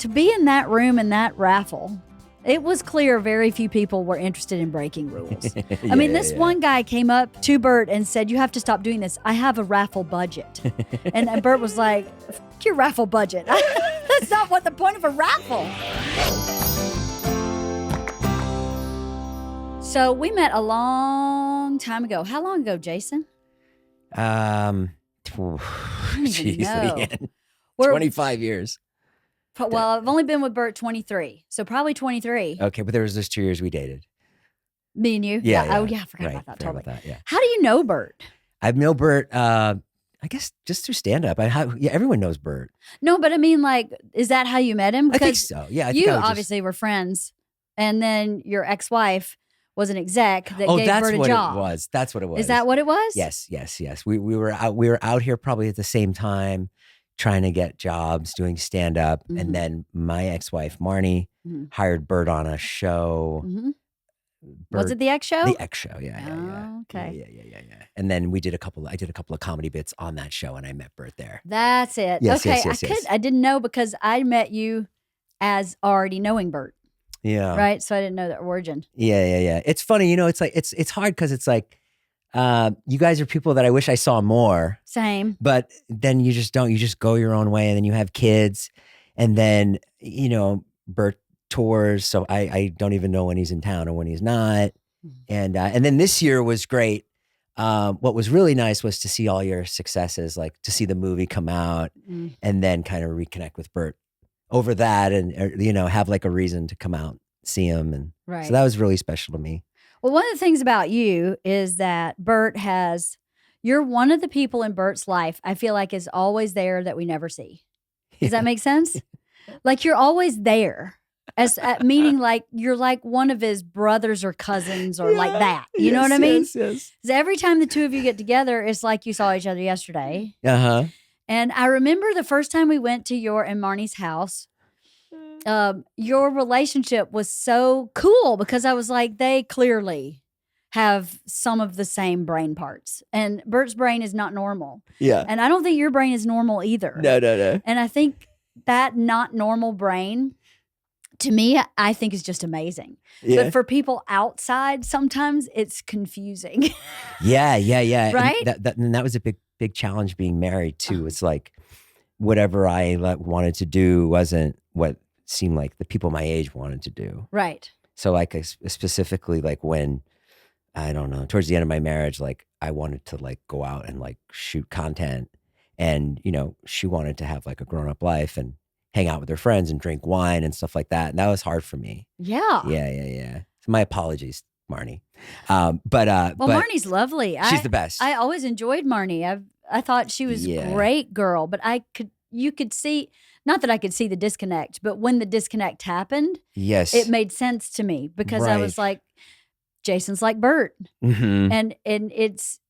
to be in that room in that raffle, it was clear very few people were interested in breaking rules. This one guy came up to Bert and said, "You have to stop doing this. I have a raffle budget." and Bert was like, "F your raffle budget. That's not what the point of a raffle." So we met a long time ago. How long ago, Jason? Jeez, LeeAnn. 25 years. Well, I've only been with Bert 23, so probably 23. Okay, but there was those 2 years we dated. Me and you? Yeah. Oh, yeah, I forgot about that. Totally. Yeah. How do you know Bert? I've known Bert, I guess, just through stand-up. Everyone knows Bert. No, but I mean, like, is that how you met him? I think so. Yeah, you obviously were friends, and then your ex-wife was an exec that gave Bert a job. That's what it was. Is that what it was? Yes. We were out here probably at the same time, trying to get jobs, doing stand-up. Mm-hmm. And then my ex-wife, Marnie, hired Bert on a show. Mm-hmm. Was it the X Show? The X Show, yeah. Oh, okay. Yeah. And then I did a couple of comedy bits on that show, and I met Bert there. That's it. Yes, okay, yes. I didn't know because I met you as already knowing Bert. Yeah. Right? So I didn't know the origin. Yeah. It's funny, it's like it's hard because it's like you guys are people that I wish I saw more. Same. But then you just don't. You just go your own way, and then you have kids, and then Bert tours, so I don't even know when he's in town or when he's not. And then this year was great. What was really nice was to see all your successes, like to see the movie come out, and then kind of reconnect with Bert over that, and have like a reason to come out, see him, and so that was really special to me. Well, one of the things about you is that you're one of the people in Bert's life I feel like is always there that we never see. Does that make sense? Like you're always there. Meaning like you're like one of his brothers or cousins or like that. You know what I mean? Yes. Every time the two of you get together, it's like you saw each other yesterday. Uh-huh. And I remember the first time we went to your and Marnie's house, your relationship was so cool because I was like, they clearly have some of the same brain parts. And Bert's brain is not normal. Yeah. And I don't think your brain is normal either. No. And I think that not normal brain, to me, I think is just amazing. Yeah. But for people outside, sometimes it's confusing. Yeah. Right? And that was a big challenge being married too. It's like whatever I wanted to do wasn't what seemed like the people my age wanted to do. Right. So like specifically like when, I don't know, towards the end of my marriage, like I wanted to like go out and like shoot content, and she wanted to have like a grown-up life and hang out with her friends and drink wine and stuff like that. And that was hard for me. Yeah. Yeah. So my apologies, Marnie. But Marnie's lovely. She's the best. I always enjoyed Marnie. I thought she was a great girl, but you could see, not that I could see the disconnect, but when the disconnect happened, yes, it made sense to me because I was like, Jason's like Bert. Mm-hmm. And it's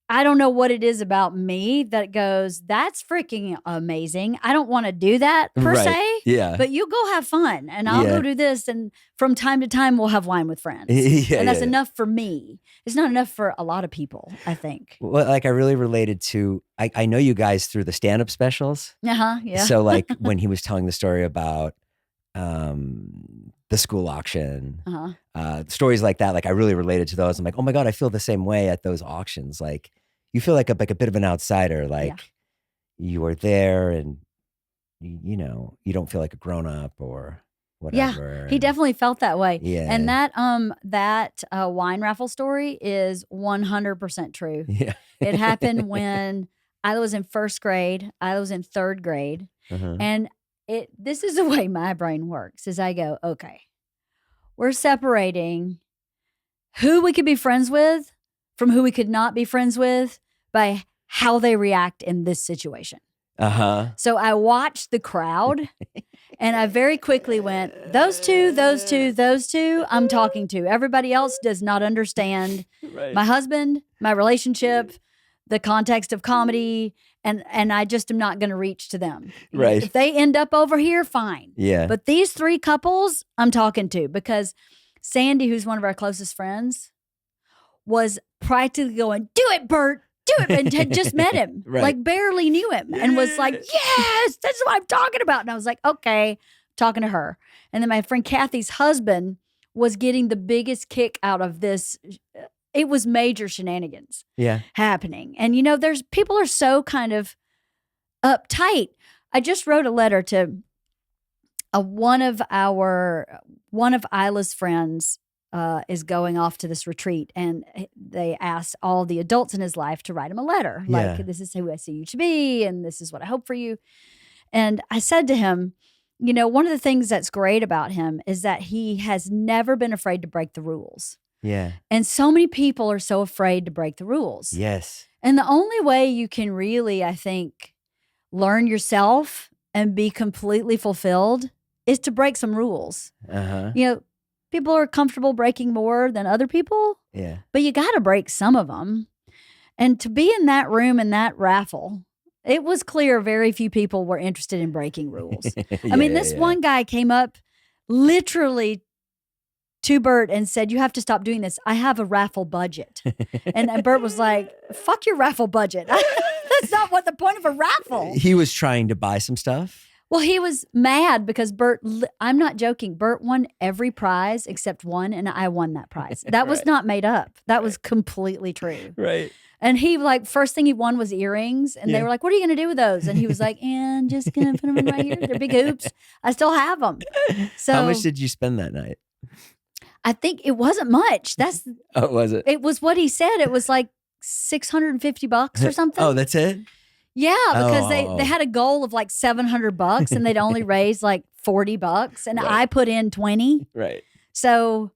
I don't know what it is about me that goes, that's freaking amazing. I don't want to do that per se. Yeah. But you go have fun and I'll go do this. And from time to time, we'll have wine with friends. And that's enough for me. It's not enough for a lot of people, I think. Well, like I really related to, I know you guys through the stand-up specials. Uh-huh, yeah. So like when he was telling the story about the school auction, stories like that, like I really related to those. I'm like, oh my God, I feel the same way at those auctions. Like you feel like a bit of an outsider, like you are there and you don't feel like a grown up or whatever. Yeah, he definitely felt that way. Yeah. And that wine raffle story is 100% true. Yeah. It happened when I was in first grade, I was in third grade, and this is the way my brain works, is I go, okay, we're separating who we could be friends with from who we could not be friends with by how they react in this situation. So I watched the crowd and I very quickly went, those two, I'm talking to. Everybody else does not understand my husband, my relationship, the context of comedy, and I just am not going to reach to them. Right. If they end up over here, fine. Yeah. But these three couples I'm talking to, because Sandy, who's one of our closest friends, was practically going, do it, Bert. do it. And had just met him, Right. like barely knew him, and was like, yes, that's what I'm talking about. And I was like, okay, talking to her. And then my friend Kathy's husband was getting the biggest kick out of this. It was major shenanigans happening. And, you know, there's people are so kind of uptight. I just wrote a letter to one of Isla's friends is going off to this retreat, and they asked all the adults in his life to write him a letter. Like, this is who I see you to be, and this is what I hope for you. And I said to him, you know, one of the things that's great about him is that he has never been afraid to break the rules. Yeah. And so many people are so afraid to break the rules. Yes. And the only way you can really, I think, learn yourself and be completely fulfilled is to break some rules. You know, people are comfortable breaking more than other people. Yeah. But you got to break some of them. And to be in that room in that raffle, it was clear very few people were interested in breaking rules. I mean, this one guy came up literally to Bert and said, you have to stop doing this. I have a raffle budget. And Bert was like, fuck your raffle budget. That's not what the point of a raffle. He was trying to buy some stuff. Well, he was mad because Bert, I'm not joking, Bert won every prize except one, and I won that prize. That was not made up. That was completely true. Right. And he, like, first thing he won was earrings. And they were like, what are you going to do with those? And he was like, and just going to put them in right here. They're big hoops. I still have them. So how much did you spend that night? I think it wasn't much. Oh, was it? It was what he said. It was like $650 or something. Oh, that's it? Yeah, because they had a goal of like $700 and they'd only raised like $40, and I put in 20. Right. So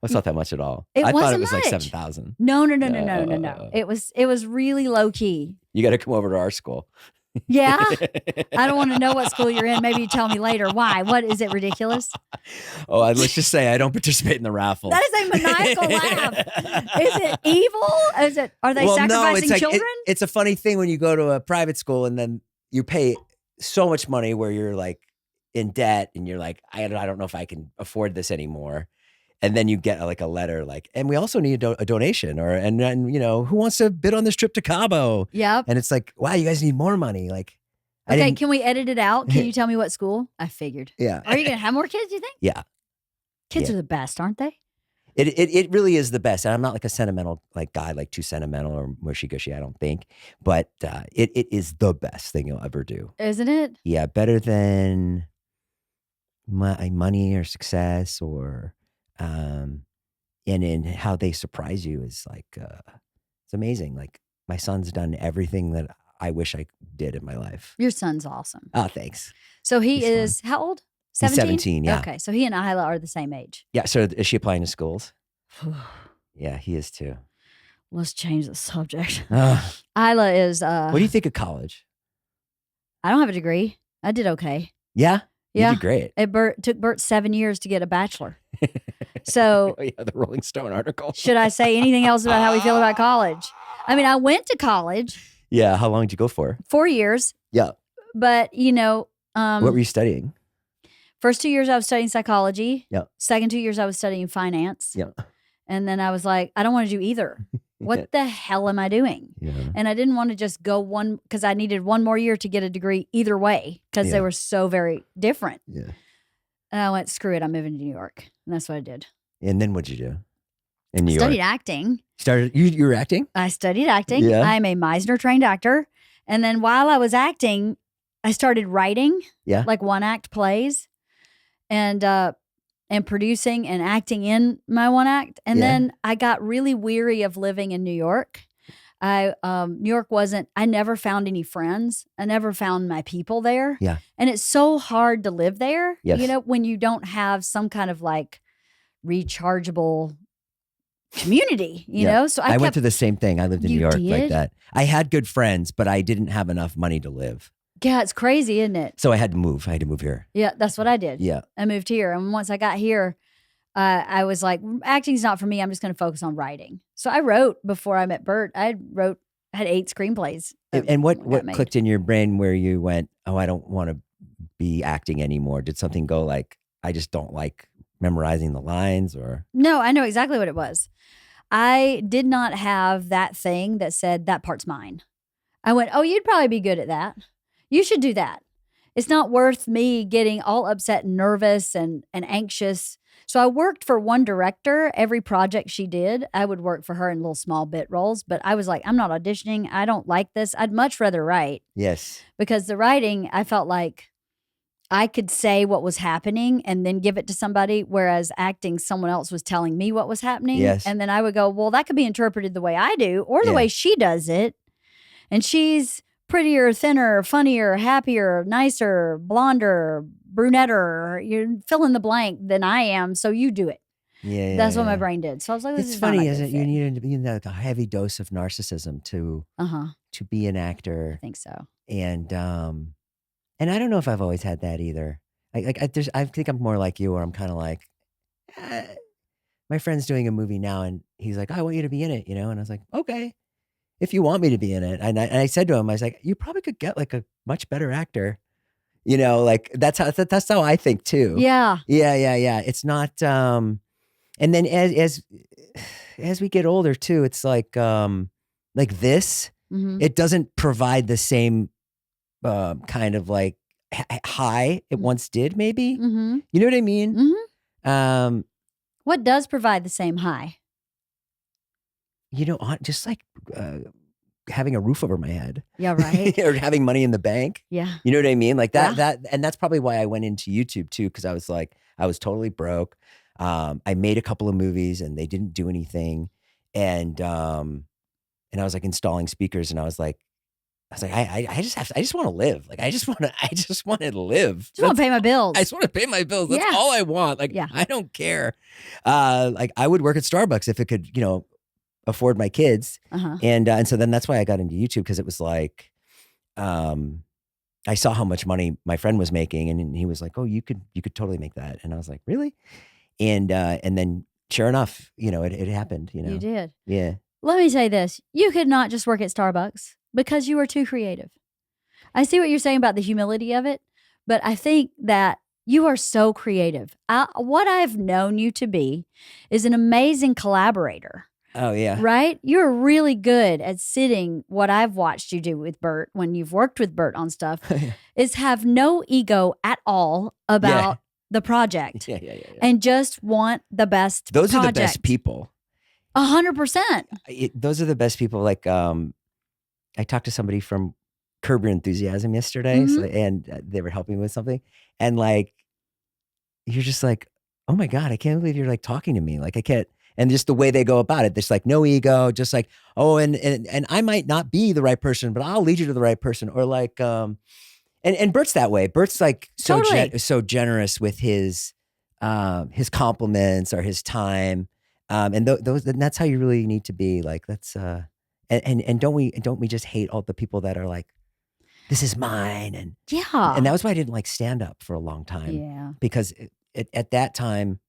it's not that much at all. I thought it was much. like 7,000. No. It was really low key. You got to come over to our school. Yeah. I don't want to know what school you're in. Maybe you tell me later. Why? What is it? Ridiculous? Oh, let's just say I don't participate in the raffle. That is a maniacal laugh. Is it evil? Are they sacrificing children? It's a funny thing when you go to a private school and then you pay so much money where you're like in debt and you're like, I don't know if I can afford this anymore. And then you get like a letter like, and we also need a donation, and you know, who wants to bid on this trip to Cabo? Yep. And it's like, wow, you guys need more money. Like, okay, can we edit it out? Can you tell me what school? I figured. Yeah. Are you going to have more kids, do you think? Yeah. Kids are the best, aren't they? It really is the best. And I'm not like a sentimental guy, like too sentimental or mushy gushy, I don't think. But it is the best thing you'll ever do. Isn't it? Yeah, better than money or success or and in how they surprise you is like it's amazing. Like my son's done everything that I wish I did in my life. Your son's awesome. Oh, thanks. So he is how old? 17? He's 17, yeah. Okay, so he and Isla are the same age. Yeah, so is she applying to schools? Yeah, he is too. Let's change the subject. Isla is what do you think of college? I don't have a degree. I did okay. Yeah? Yeah. You did great. It took Bert 7 years to get a bachelor. So yeah, the Rolling Stone article. Should I say anything else about how we feel about college? I mean, I went to college. Yeah, how long did you go for? 4 years. Yeah. But, you know. What were you studying? First 2 years I was studying psychology. Yeah. Second 2 years I was studying finance. Yeah. And then I was like, I don't want to do either. What the hell am I doing? Yeah. And I didn't want to just go one, because I needed one more year to get a degree either way, because they were so very different. Yeah. And I went, screw it, I'm moving to New York. And that's what I did. And then what'd you do in New York? Studied acting. You were acting? I studied acting. Yeah. I'm a Meisner trained actor. And then while I was acting, I started writing like one act plays and producing and acting in my one act. And then I got really weary of living in New York. New York I never found any friends. I never found my people there. Yeah. And it's so hard to live there, Yes. you know, when you don't have some kind of like rechargeable community, you know? So I went through the same thing. I lived in New York like did? that. I had good friends, but I didn't have enough money to live. Yeah, it's crazy, isn't it? So I had to move. I had to move here. Yeah, that's what I did. Yeah. I moved here. And once I got here, I was like, acting's not for me. I'm just going to focus on writing. So I wrote before I met Bert. I had 8 screenplays. And what clicked in your brain where you went, oh, I don't want to be acting anymore? Did something go like, I just don't like memorizing the lines or? No, I know exactly what it was. I did not have that thing that said that part's mine. I went, oh, you'd probably be good at that. You should do that. It's not worth me getting all upset and nervous and anxious. So I worked for one director. Every project she did, I would work for her in little small bit roles. But I was like, I'm not auditioning. I don't like this. I'd much rather write. Yes. Because the writing, I felt like I could say what was happening and then give it to somebody, whereas acting, someone else was telling me what was happening. Yes. And then I would go, well, that could be interpreted the way I do or the way she does it. And she's prettier, thinner, funnier, happier, nicer, blonder, brunetter, you fill in the blank than I am. So you do it. Yeah. That's what my brain did. So I was like, this it's is funny, not a isn't good it? You fit. need like a heavy dose of narcissism to be an actor. I think so. And I don't know if I've always had that either. I think I'm more like you, where I'm kind of like, my friend's doing a movie now, and he's like, I want you to be in it, And I was like, okay, if you want me to be in it. And I said to him, I was like, you probably could get like a much better actor, Like that's how I think too. Yeah. Yeah. It's not. And then as we get older too, it's like this. It doesn't provide the same kind of like high it once did, maybe. You know what I mean? What does provide the same high? Just like having a roof over my head. Yeah, right. Or having money in the bank. Yeah. You know what I mean? Like that, and that's probably why I went into YouTube too, because I was like, I was totally broke. I made a couple of movies and they didn't do anything. And I was like installing speakers, and I was like, I just want to live. Like, I just want to live. Just want to pay my bills. I just want to pay my bills. That's all I want. Like, I don't care. Like, I would work at Starbucks if it could, afford my kids. And so then that's why I got into YouTube, because it was like, I saw how much money my friend was making, and he was like, oh, you could totally make that. And I was like, really? And then sure enough, it happened, You did. Yeah. Let me say this. You could not just work at Starbucks because you are too creative. I see what you're saying about the humility of it, but I think that you are so creative. What I've known you to be is an amazing collaborator. Oh, yeah. Right? You're really good at sitting, what I've watched you do with Bert when you've worked with Bert on stuff, is have no ego at all about the project. Yeah. And just want the best Those project. are the best people. 100%. Those are the best people. Like, I talked to somebody from Curb Your Enthusiasm yesterday, and they were helping me with something. And like, you're just like, oh my God, I can't believe you're like talking to me. Like, I can't. And just the way they go about it, there's like no ego, just like, oh, and I might not be the right person, but I'll lead you to the right person. Or like, and Bert's that way. Bert's like so generous with his compliments or his time. And that's how you really need to be. Like, that's and don't we just hate all the people that are like, this is mine, and that was why I didn't like stand up for a long time. Yeah, because at that time,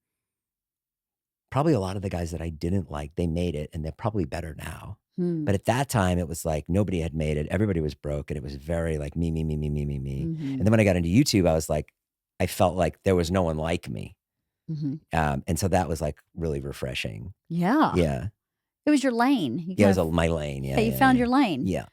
probably a lot of the guys that I didn't like, they made it, and they're probably better now. But at that time, it was like nobody had made it. Everybody was broke, and it was very like me. And then when I got into YouTube, I was like, I felt like there was no one like me. And so that was like really refreshing. Yeah. It was your lane. It was my lane. Yeah. You found your lane. Yeah.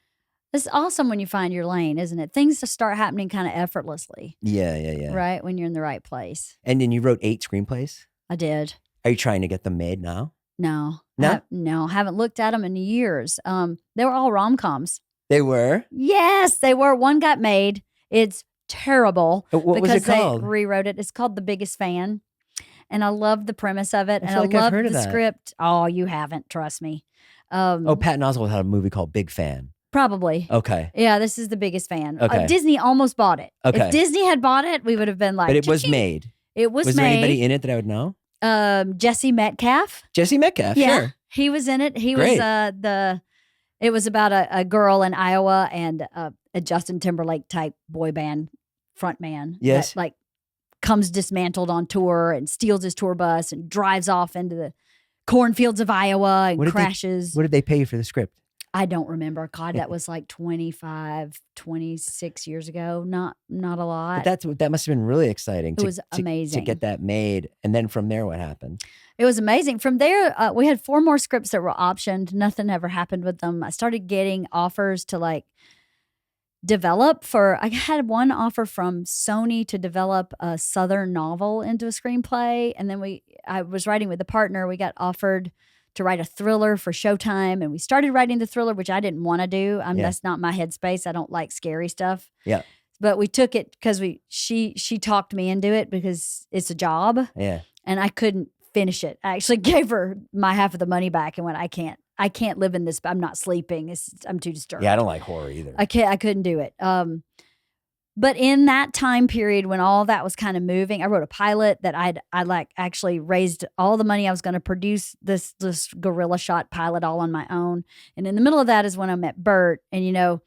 It's awesome when you find your lane, isn't it? Things just start happening kind of effortlessly. Yeah. Right? When you're in the right place. And then you wrote 8 screenplays? I did. Are you trying to get them made now? No. No? Haven't looked at them in years. They were all rom-coms. They were? Yes, they were. One got made. It's terrible. What was it called? They rewrote it. It's called The Biggest Fan. And I love the premise of it. I and feel like I I've love heard of the that. script. Oh, you haven't. Trust me. Patton Oswalt had a movie called Big Fan. Probably. Okay. Yeah, this is The Biggest Fan. Okay. Disney almost bought it. Okay. If Disney had bought it, we would have been like, But it was cha-ching. made. It was made. Was there anybody in it that I would know? Jesse Metcalf. Jesse Metcalf, sure. He was in it. He Great. was it was about a girl in Iowa and a Justin Timberlake type boy band frontman. Yes. That, like, comes dismantled on tour and steals his tour bus and drives off into the cornfields of Iowa and crashes. What did they pay you for the script? I don't remember. God, that was like 25, 26 years ago. Not a lot. But that must have been really exciting. It was amazing to get that made. And then from there, what happened? It was amazing. From there, we had 4 more scripts that were optioned. Nothing ever happened with them. I started getting offers to like develop I had one offer from Sony to develop a Southern novel into a screenplay. And then I was writing with a partner. We got offered to write a thriller for Showtime. And we started writing the thriller, which I didn't want to do. That's not my headspace. I don't like scary stuff. Yeah. But we took it because she talked me into it because it's a job. Yeah. And I couldn't finish it. I actually gave her my half of the money back and went, I can't live in this. I'm not sleeping. I'm too disturbed. Yeah, I don't like horror either. I couldn't do it. But in that time period when all that was kind of moving, I wrote a pilot that I like actually raised all the money I was going to produce this guerrilla shot pilot all on my own. And in the middle of that is when I met Bert. And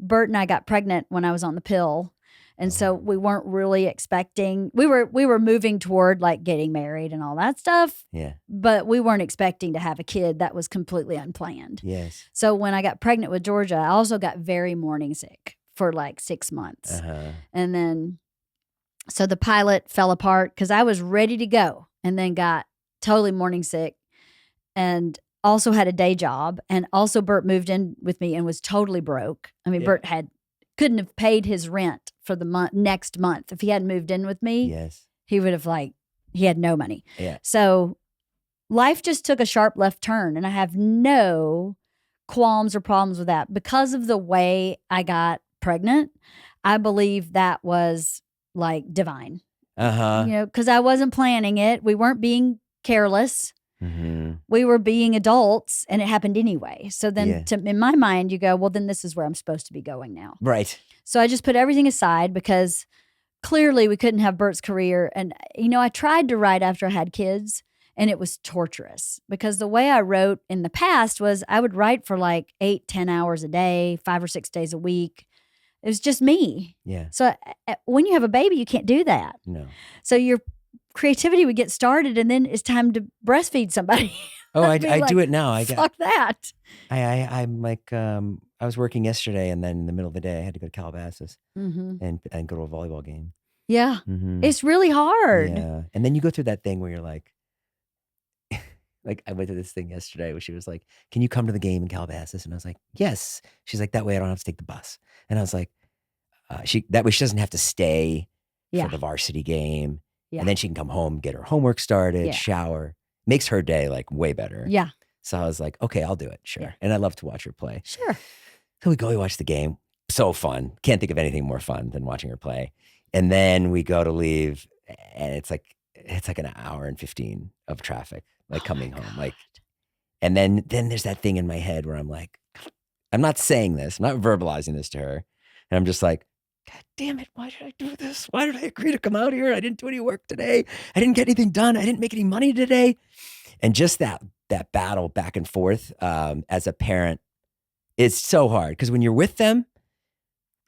Bert and I got pregnant when I was on the pill. And so we weren't really expecting, we were moving toward like getting married and all that stuff. Yeah. But we weren't expecting to have a kid. That was completely unplanned. Yes. So when I got pregnant with Georgia, I also got very morning sick for like 6 months. Uh-huh. And then, so the pilot fell apart because I was ready to go and then got totally morning sick and also had a day job. And also Bert moved in with me and was totally broke. I mean, Bert couldn't have paid his rent for the next month. If he hadn't moved in with me, yes, he would have he had no money. Yeah. So life just took a sharp left turn and I have no qualms or problems with that. Because of the way I got pregnant, I believe that was like divine. Uh-huh. Because I wasn't planning it. We weren't being careless. Mm-hmm. We were being adults and it happened anyway. So then in my mind, you go, well, then this is where I'm supposed to be going now. Right. So I just put everything aside because clearly we couldn't have Bert's career. And, I tried to write after I had kids and it was torturous because the way I wrote in the past was I would write for like 8-10 hours a day, 5 or 6 days a week. It was just me. Yeah. So when you have a baby, you can't do that. No. So your creativity would get started and then it's time to breastfeed somebody. Oh, I do it now. Fuck that. I'm like, I was working yesterday and then in the middle of the day I had to go to Calabasas and go to a volleyball game. Yeah. Mm-hmm. It's really hard. Yeah. And then you go through that thing where you're like I went to this thing yesterday where she was like, can you come to the game in Calabasas? And I was like, yes. She's like, that way I don't have to take the bus. And I was like, that way she doesn't have to stay for the varsity game. Yeah. And then she can come home, get her homework started, shower. Makes her day like way better. Yeah. So I was like, okay, I'll do it. Sure. Yeah. And I love to watch her play. Sure. So we watch the game. So fun. Can't think of anything more fun than watching her play. And then we go to leave and it's like an hour and 15 of traffic, like coming home. Like, and then there's that thing in my head where I'm like, I'm not saying this, I'm not verbalizing this to her. And I'm just like, God damn it, why did I do this? Why did I agree to come out here? I didn't do any work today. I didn't get anything done. I didn't make any money today. And just that battle back and forth as a parent is so hard. Because when you're with them,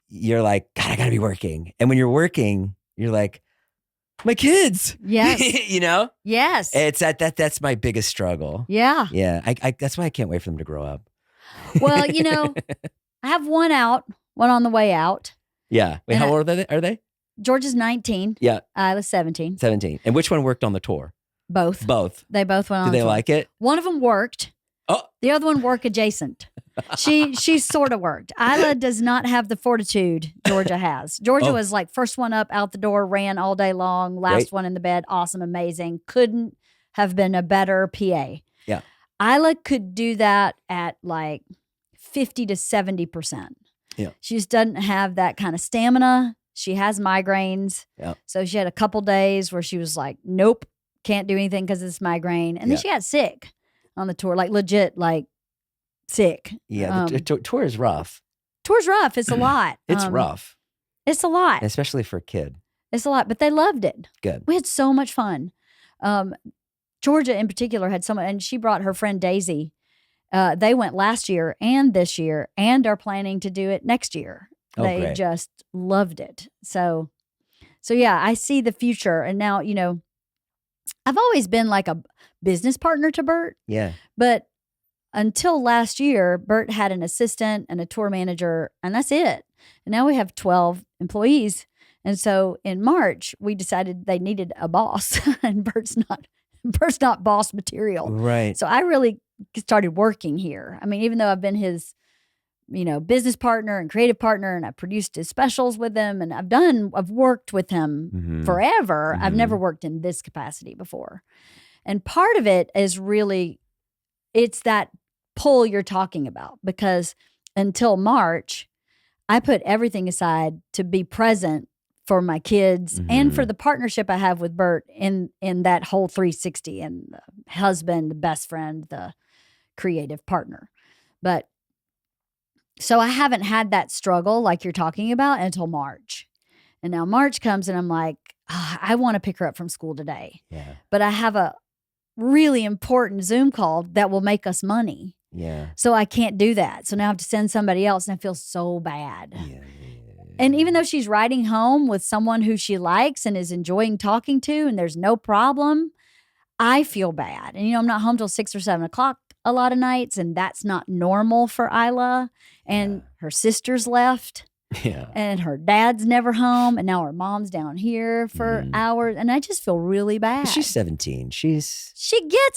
you're like, God, I got to be working. And when you're working, you're like, my kids. Yes. Yes. It's that's my biggest struggle. Yeah. Yeah. I that's why I can't wait for them to grow up. Well, I have one on the way out. Yeah. Wait, how old are they? George is 19. Yeah. I was 17. 17. And which one worked on the tour? Both. They both went on. Did they tour. like it? One of them worked. Oh. The other one worked adjacent. She sort of worked. Isla does not have the fortitude Georgia has. Georgia was like first one up, out the door, ran all day long, last one in the bed, awesome, amazing. Couldn't have been a better PA. Yeah. Isla could do that at like 50 to 70%. Yeah. She just doesn't have that kind of stamina. She has migraines. Yeah. So she had a couple days where she was like, nope, can't do anything because of this migraine. And then she got sick on the tour, like legit, like sick. Yeah. The tour is rough. Tour's rough. It's a lot. It's rough. It's a lot. Especially for a kid. It's a lot, but they loved it. Good. We had so much fun. Georgia in particular had so much, and she brought her friend Daisy. They went last year and this year and are planning to do it next year. They just loved it. So yeah, I see the future. And now, I've always been like a business partner to Bert. Yeah. But until last year, Bert had an assistant and a tour manager, and that's it. And now we have 12 employees. And so in March, we decided they needed a boss, and Bert's not boss material. Right. So I really started working here. I mean, even though I've been his, business partner and creative partner, and I produced his specials with him, and I've worked with him forever. I've never worked in this capacity before. And part of it is really, it's that pull you're talking about, because until March, I put everything aside to be present for my kids and for the partnership I have with Bert in that whole 360, and the husband, the best friend, the creative partner. But so I haven't had that struggle like you're talking about until March. And now March comes and I'm like, I want to pick her up from school today. Yeah. But I have a really important Zoom call that will make us money. Yeah. So I can't do that. So now I have to send somebody else, and I feel so bad. Yeah. And even though she's riding home with someone who she likes and is enjoying talking to, and there's no problem, I feel bad. And, I'm not home till 6 or 7 o'clock a lot of nights, and that's not normal for Isla. And her sister's left. Yeah. And her dad's never home. And now her mom's down here for hours. And I just feel really bad. She's 17. She gets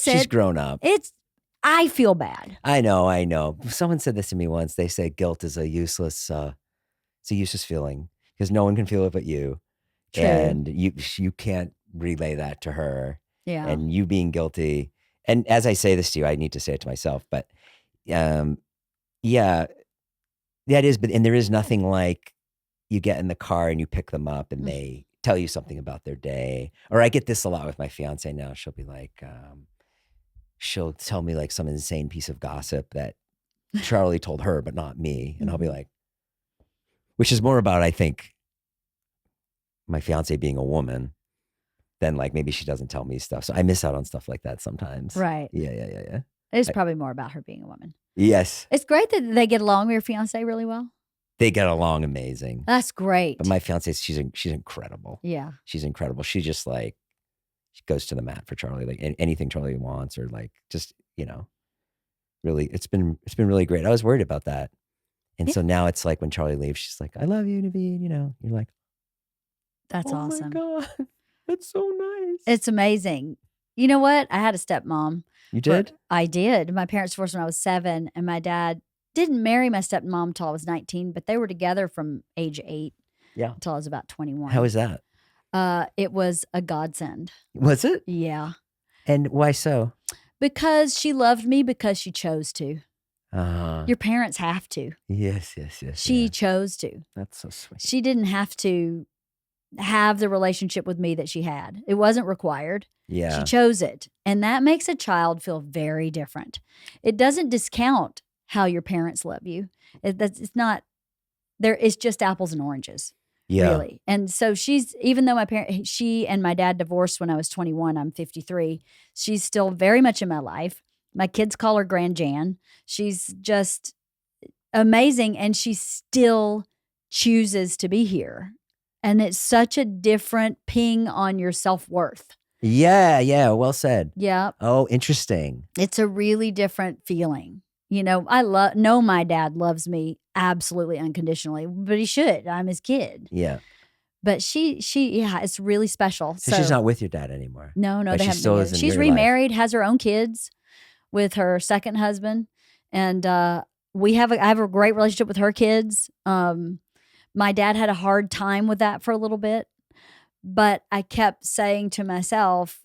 it. She's grown up. I feel bad. I know. Someone said this to me once. They say guilt is a useless feeling because no one can feel it but you. True. And you can't relay that to her. Yeah. And you being guilty. And as I say this to you, I need to say it to myself. But yeah, that is. But there is nothing like you get in the car and you pick them up and they tell you something about their day. Or I get this a lot with my fiance now. She'll be like, she'll tell me like some insane piece of gossip that Charlie told her, but not me. And I'll be like, which is more about, I think, my fiance being a woman than like maybe she doesn't tell me stuff. So I miss out on stuff like that sometimes. Right. Yeah. It's probably more about her being a woman. Yes. It's great that they get along with your fiance really well. They get along amazing. That's great. But my fiance, she's incredible. Yeah. She's incredible. She just like, she goes to the mat for Charlie, like anything Charlie wants, or like just, really, it's been really great. I was worried about that. And so now it's like when Charlie leaves, she's like, I love you, Naveen, you're like, that's awesome. Oh my God, that's so nice. It's amazing. You know what? I had a stepmom. You did? I did. My parents divorced when I was 7, and my dad didn't marry my stepmom until I was 19, but they were together from age 8 until I was about 21. How was that? It was a godsend. Was it? Yeah. And why so? Because she loved me because she chose to. Your parents have to. Yes. She chose to. That's so sweet. She didn't have to have the relationship with me that she had. It wasn't required. Yeah. She chose it. And that makes a child feel very different. It doesn't discount how your parents love you. It's not there. It's just apples and oranges. Yeah. Really. And so even though she and my dad divorced when I was 21, I'm 53. She's still very much in my life. My kids call her Grand Jan. She's just amazing. And she still chooses to be here. And it's such a different ping on your self-worth. Yeah. Well said. Yeah. Oh, interesting. It's a really different feeling. I know my dad loves me absolutely unconditionally, but he should. I'm his kid. Yeah. But it's really special. So she's not with your dad anymore. No, but they she haven't. still Been is in She's your remarried, has her own kids with her second husband, and I have a great relationship with her kids. My dad had a hard time with that for a little bit, but I kept saying to myself,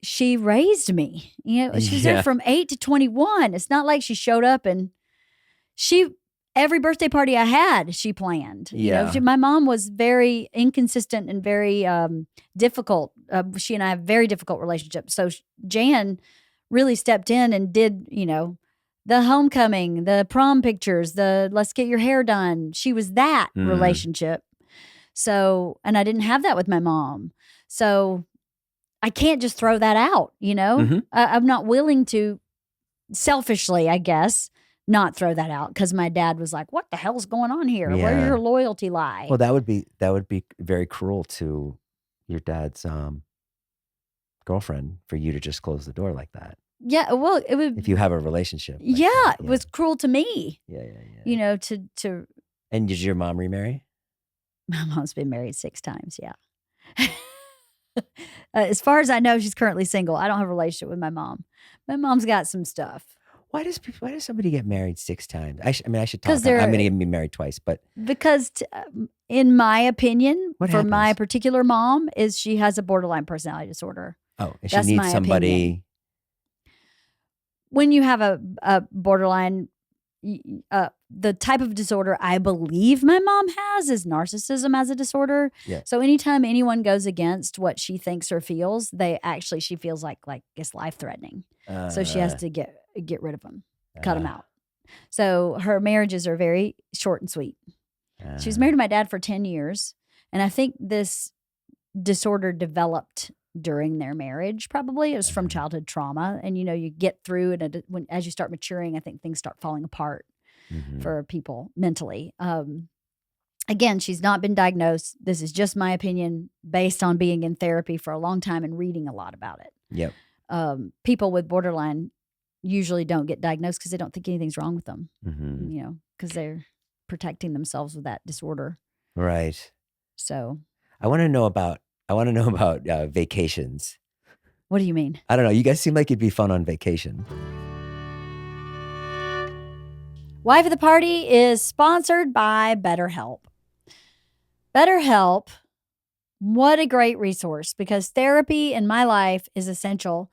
she raised me. She was there from 8 to 21. It's not like she showed up and every birthday party I had, she planned. Yeah. My mom was very inconsistent and very difficult. She and I have a very difficult relationship. So Jan really stepped in and did, the homecoming, the prom pictures, the let's get your hair done. She was that relationship. So, and I didn't have that with my mom. So I can't just throw that out, I'm not willing to selfishly, I guess, not throw that out because my dad was like, what the hell's going on here? Yeah. Where does your loyalty lie? Well, that would be very cruel to your dad's girlfriend for you to just close the door like that. Yeah, well, it would. If you have a relationship. Like yeah, that, it was cruel to me. Yeah. You know, to. And did your mom remarry? My mom's been married 6 times. Yeah. As far as I know, she's currently single. I don't have a relationship with my mom. My mom's got some stuff. Why does somebody get married 6 times? I should talk. 'Cause I'm they're- going to be married twice, but Because in my opinion, What for my happens? particular mom, is she has a borderline personality disorder. and she That's needs my somebody. opinion. When you have a borderline, the type of disorder I believe my mom has is narcissism as a disorder. Yeah. So anytime anyone goes against what she thinks or feels, she feels like it's life threatening. So she has to get rid of them, cut them out. So her marriages are very short and sweet. She was married to my dad for 10 years. And I think this disorder developed during their marriage, probably. It was from childhood trauma. And, you get through it. As you start maturing, I think things start falling apart for people mentally. Again, she's not been diagnosed. This is just my opinion based on being in therapy for a long time and reading a lot about it. Yep. People with borderline usually don't get diagnosed because they don't think anything's wrong with them, because they're protecting themselves with that disorder. Right. So I want to know about vacations. What do you mean? I don't know. You guys seem like it'd be fun on vacation. Wife of the Party is sponsored by BetterHelp. BetterHelp, what a great resource, because therapy in my life is essential.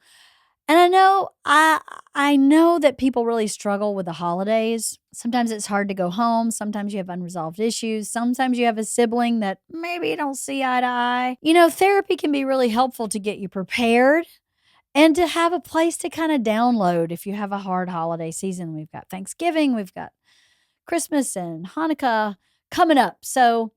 And I know that people really struggle with the holidays. Sometimes it's hard to go home. Sometimes you have unresolved issues. Sometimes you have a sibling that maybe you don't see eye to eye. Therapy can be really helpful to get you prepared and to have a place to kind of download if you have a hard holiday season. We've got Thanksgiving, we've got Christmas and Hanukkah coming up. So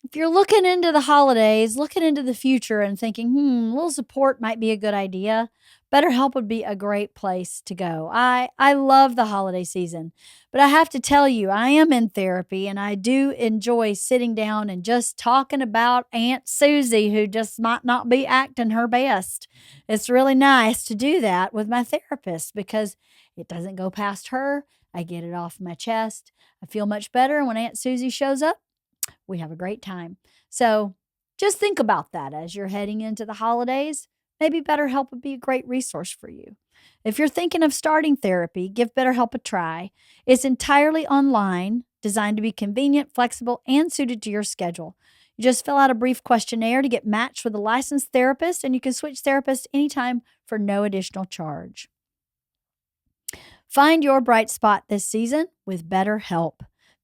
if you're looking into the holidays, looking into the future and thinking, a little support might be a good idea, BetterHelp would be a great place to go. I love the holiday season, but I have to tell you, I am in therapy and I do enjoy sitting down and just talking about Aunt Susie, who just might not be acting her best. It's really nice to do that with my therapist because it doesn't go past her. I get it off my chest. I feel much better. When Aunt Susie shows up, we have a great time. So just think about that as you're heading into the holidays. Maybe BetterHelp would be a great resource for you. If you're thinking of starting therapy, give BetterHelp a try. It's entirely online, designed to be convenient, flexible, and suited to your schedule. You just fill out a brief questionnaire to get matched with a licensed therapist, and you can switch therapists anytime for no additional charge. Find your bright spot this season with BetterHelp.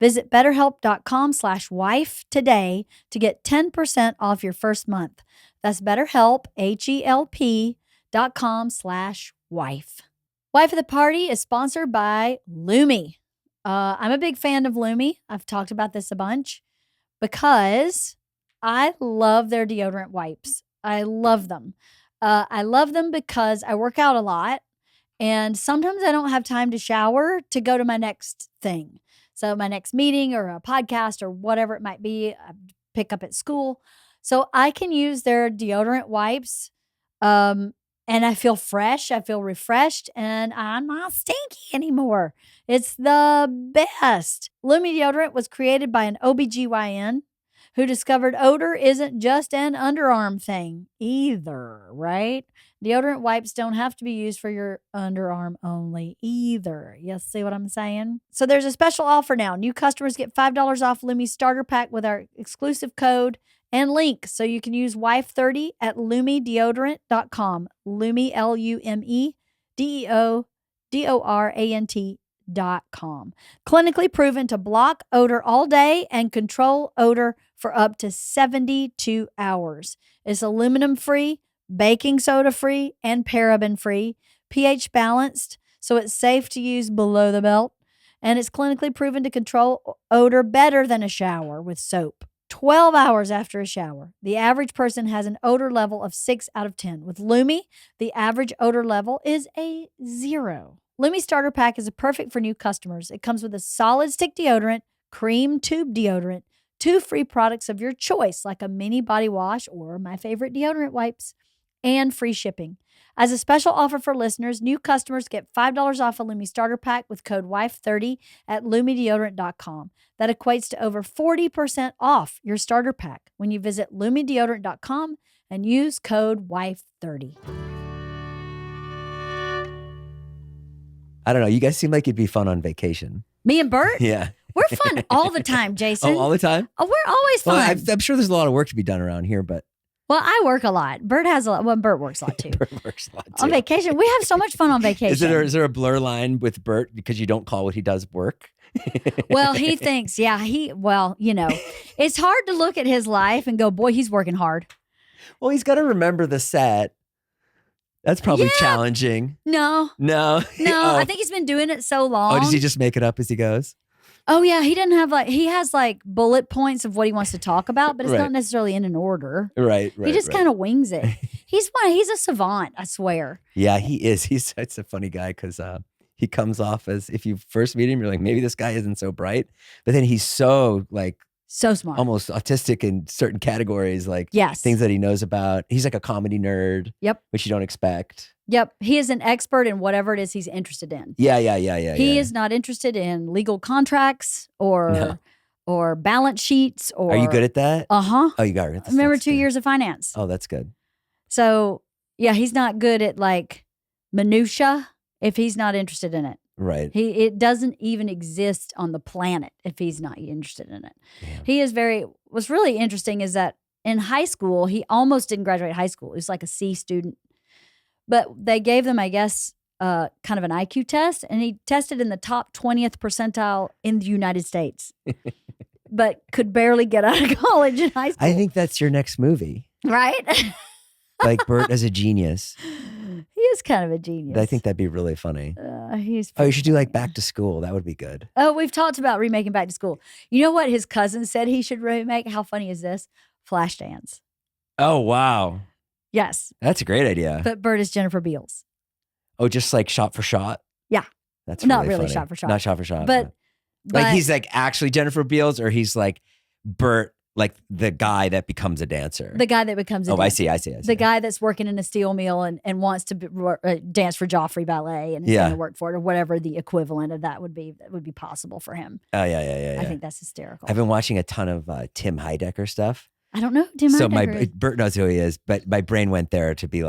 Visit BetterHelp.com/wife today to get 10% off your first month. That's BetterHelp, HELP.com/wife. Wife of the Party is sponsored by Lumi. I'm a big fan of Lumi. I've talked about this a bunch because I love their deodorant wipes. I love them. I love them because I work out a lot and sometimes I don't have time to shower to go to my next thing. So my next meeting or a podcast or whatever it might be, I pick up at school. So I can use their deodorant wipes and I feel fresh. I feel refreshed and I'm not stinky anymore. It's the best. Lumi deodorant was created by an OBGYN who discovered odor isn't just an underarm thing either, right? Deodorant wipes don't have to be used for your underarm only either. You see what I'm saying? So there's a special offer now. New customers get $5 off Lumi's starter pack with our exclusive code and link. So you can use wife30 at lumideodorant.com. Lumi, LumiDeodorant.com. Clinically proven to block odor all day and control odor for up to 72 hours. It's aluminum free, baking soda free, and paraben free, pH balanced, so it's safe to use below the belt, and it's clinically proven to control odor better than a shower with soap. 12 hours after a shower, the average person has an odor level of 6 out of 10. With Lumi, the average odor level is a 0. Lumi Starter Pack is perfect for new customers. It comes with a solid stick deodorant, cream tube deodorant, 2 free products of your choice, like a mini body wash or my favorite deodorant wipes, and free shipping. As a special offer for listeners, new customers get $5 off a Lumi starter pack with code WIFE30 at LumiDeodorant.com. That equates to over 40% off your starter pack when you visit LumiDeodorant.com and use code WIFE30. I don't know. You guys seem like you'd be fun on vacation. Me and Bert? Yeah. We're fun all the time, Jason. Oh, all the time? Oh, we're always fun. Well, I'm sure there's a lot of work to be done around here, but. Well, I work a lot. Bert has a lot. Well, Bert works a lot too. Bert works a lot too. On vacation, we have so much fun on vacation. Is there a blur line with Bert because you don't call what he does work? Well, he thinks, it's hard to look at his life and go, boy, he's working hard. Well, he's got to remember the set. That's probably challenging. No. Oh. I think he's been doing it so long. Oh, does he just make it up as he goes? Oh, yeah. He doesn't have he has bullet points of what he wants to talk about, but it's not necessarily in an order. Right. He just kind of wings it. He's a savant, I swear. Yeah, he is. He's such a funny guy because he comes off as, if you first meet him, you're like, maybe this guy isn't so bright. But then he's so so smart, almost autistic in certain categories, yes, things that he knows about. He's like a comedy nerd. Yep. Which you don't expect. Yep. He is an expert in whatever it is he's interested in. Yeah. He is not interested in legal contracts or balance sheets or. Are you good at that? Uh-huh. Oh, you got it. Remember 2 years of finance. Oh, that's good. So, yeah, he's not good at minutia if he's not interested in it. Right. It doesn't even exist on the planet if he's not interested in it. Yeah. What's really interesting is that in high school, he almost didn't graduate high school. He was like a C student. But they gave them, I guess, kind of an IQ test, and he tested in the top 20th percentile in the United States, but could barely get out of college and high school. I think that's your next movie. Right? Like Bert as a genius. He is kind of a genius. I think that'd be really funny. You should do Back to School. That would be good. Oh, we've talked about remaking Back to School. You know what his cousin said he should remake? How funny is this? Flashdance. Oh, wow. Yes. That's a great idea. But Bert is Jennifer Beals. Oh, just shot for shot? Yeah. That's not really funny. shot for shot. Not shot for shot. But he's actually Jennifer Beals, or he's Bert, the guy that becomes a dancer. The guy that becomes a dancer. I see. The guy that's working in a steel mill and wants to dance for Joffrey Ballet and is going to work for it, or whatever the equivalent of that would be possible for him. Oh, yeah. I think that's hysterical. I've been watching a ton of Tim Heidecker stuff. I don't know who Tim Heidecker is. Bert knows who he is, but my brain went there to be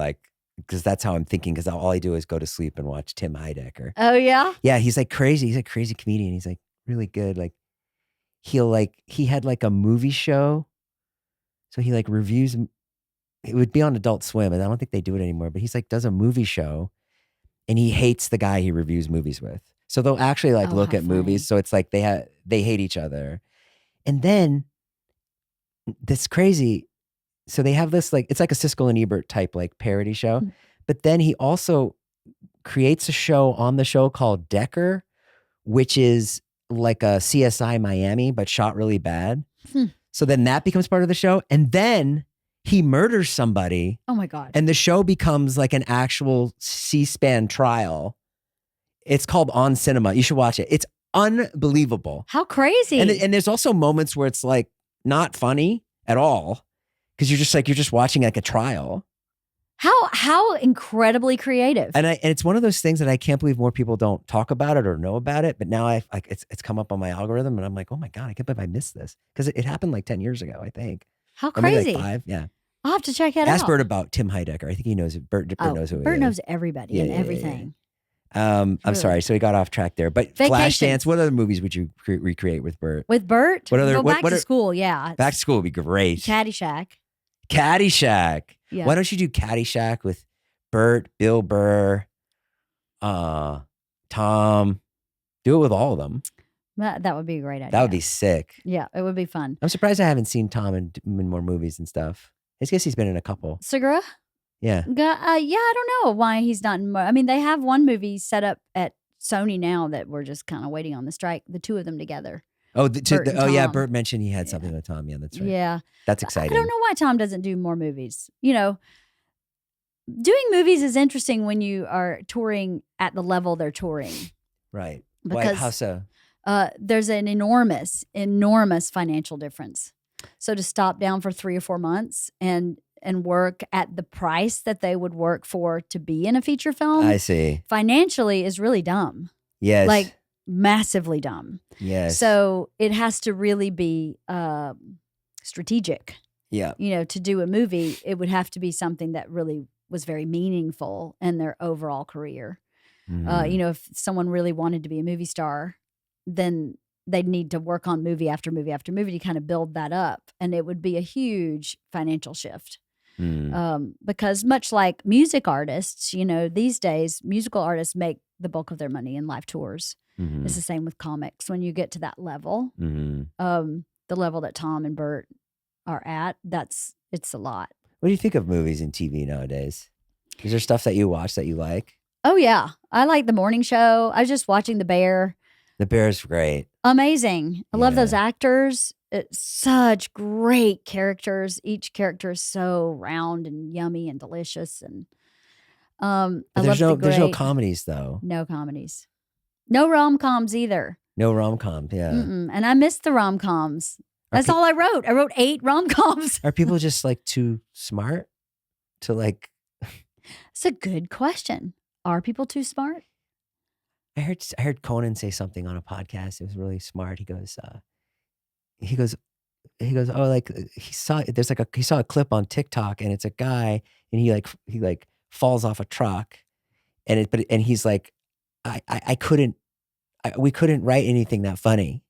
because that's how I'm thinking, because all I do is go to sleep and watch Tim Heidecker. Oh, yeah? Yeah, he's crazy. He's a crazy comedian. He's really good. He had a movie show. So he reviews, it would be on Adult Swim, and I don't think they do it anymore, but he's does a movie show, and he hates the guy he reviews movies with. So they'll actually look at movies. So it's they hate each other. And then this crazy, so they have this it's like a Siskel and Ebert type parody show. Mm-hmm. But then he also creates a show on the show called Decker, which is like a CSI Miami, but shot really bad. So then that becomes part of the show. And then he murders somebody. Oh my God. And the show becomes an actual C-SPAN trial. It's called On Cinema. You should watch it. It's unbelievable. How crazy. And there's also moments where it's not funny at all. Because you're just watching a trial. How incredibly creative. And it's one of those things that I can't believe more people don't talk about it or know about it. But now it's come up on my algorithm, and I'm oh my God, I can't believe I missed this. Because it happened 10 years ago, I think. How crazy. Or maybe 5, yeah. I'll have to check it out. Ask Bert about Tim Heidecker. I think he knows it. Bert knows who he is. Bert knows everybody and everything. I'm sorry. So we got off track there. But Flashdance, what other movies would you recreate with Bert? With Bert? What other? Go back to school, yeah. Back to School would be great. Caddyshack. Yeah. Why don't you do Caddyshack with Bert, Bill Burr, Tom? Do it with all of them. That would be a great idea. That would be sick. Yeah, it would be fun. I'm surprised I haven't seen Tom in more movies and stuff. I guess he's been in a couple. Segura? Yeah. I don't know why he's not in more. I mean, they have one movie set up at Sony now that we're just kind of waiting on the strike, the two of them together. Oh, Bert mentioned he had something with Tom. Yeah, that's right. Yeah. That's exciting. I don't know why Tom doesn't do more movies. Doing movies is interesting when you are touring at the level they're touring. Right. Because how so? There's an enormous financial difference. So to stop down for 3 or 4 months and and work at the price that they would work for to be in a feature film. I see. Financially is really dumb. Yes. Like massively dumb. Yes. So it has to really be strategic. Yeah. To do a movie, it would have to be something that really was very meaningful in their overall career. If someone really wanted to be a movie star, then they'd need to work on movie after movie after movie to kind of build that up. And it would be a huge financial shift. Because much like music artists, these days, musical artists make the bulk of their money in live tours. It's the same with comics. When you get to that level, the level that Tom and Bert are at, it's a lot. What do you think of movies and TV nowadays? Is there stuff that you watch that you like? Oh, yeah. I like The Morning Show. I was just watching The Bear. The Bear's great. Amazing. I love those actors. It's such great characters. Each character is so round and yummy and delicious. And there's no comedies though. No comedies. No rom-coms either. No rom-coms, yeah. And I missed the rom-coms. That's all I wrote. I wrote 8 rom-coms. Are people just like too smart to like? It's a good question. Are people too smart? I heard Conan say something on a podcast. It was really smart. He goes, oh, like he saw a clip on TikTok and it's a guy and he falls off a truck and he's like, we couldn't write anything that funny.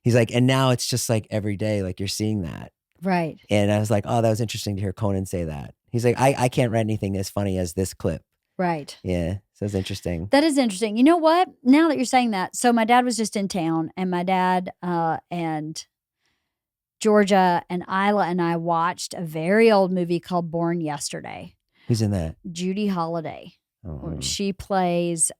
He's like, and now it's just like every day, like you're seeing that. Right. And I was like, oh, that was interesting to hear Conan say that. He's like, I can't write anything as funny as this clip. Right. Yeah. So it's interesting. That is interesting. You know what? Now that you're saying that, so my dad was just in town and my dad and Georgia and Isla and I watched a very old movie called Born Yesterday. Who's in that? Judy Holliday. Oh. She plays,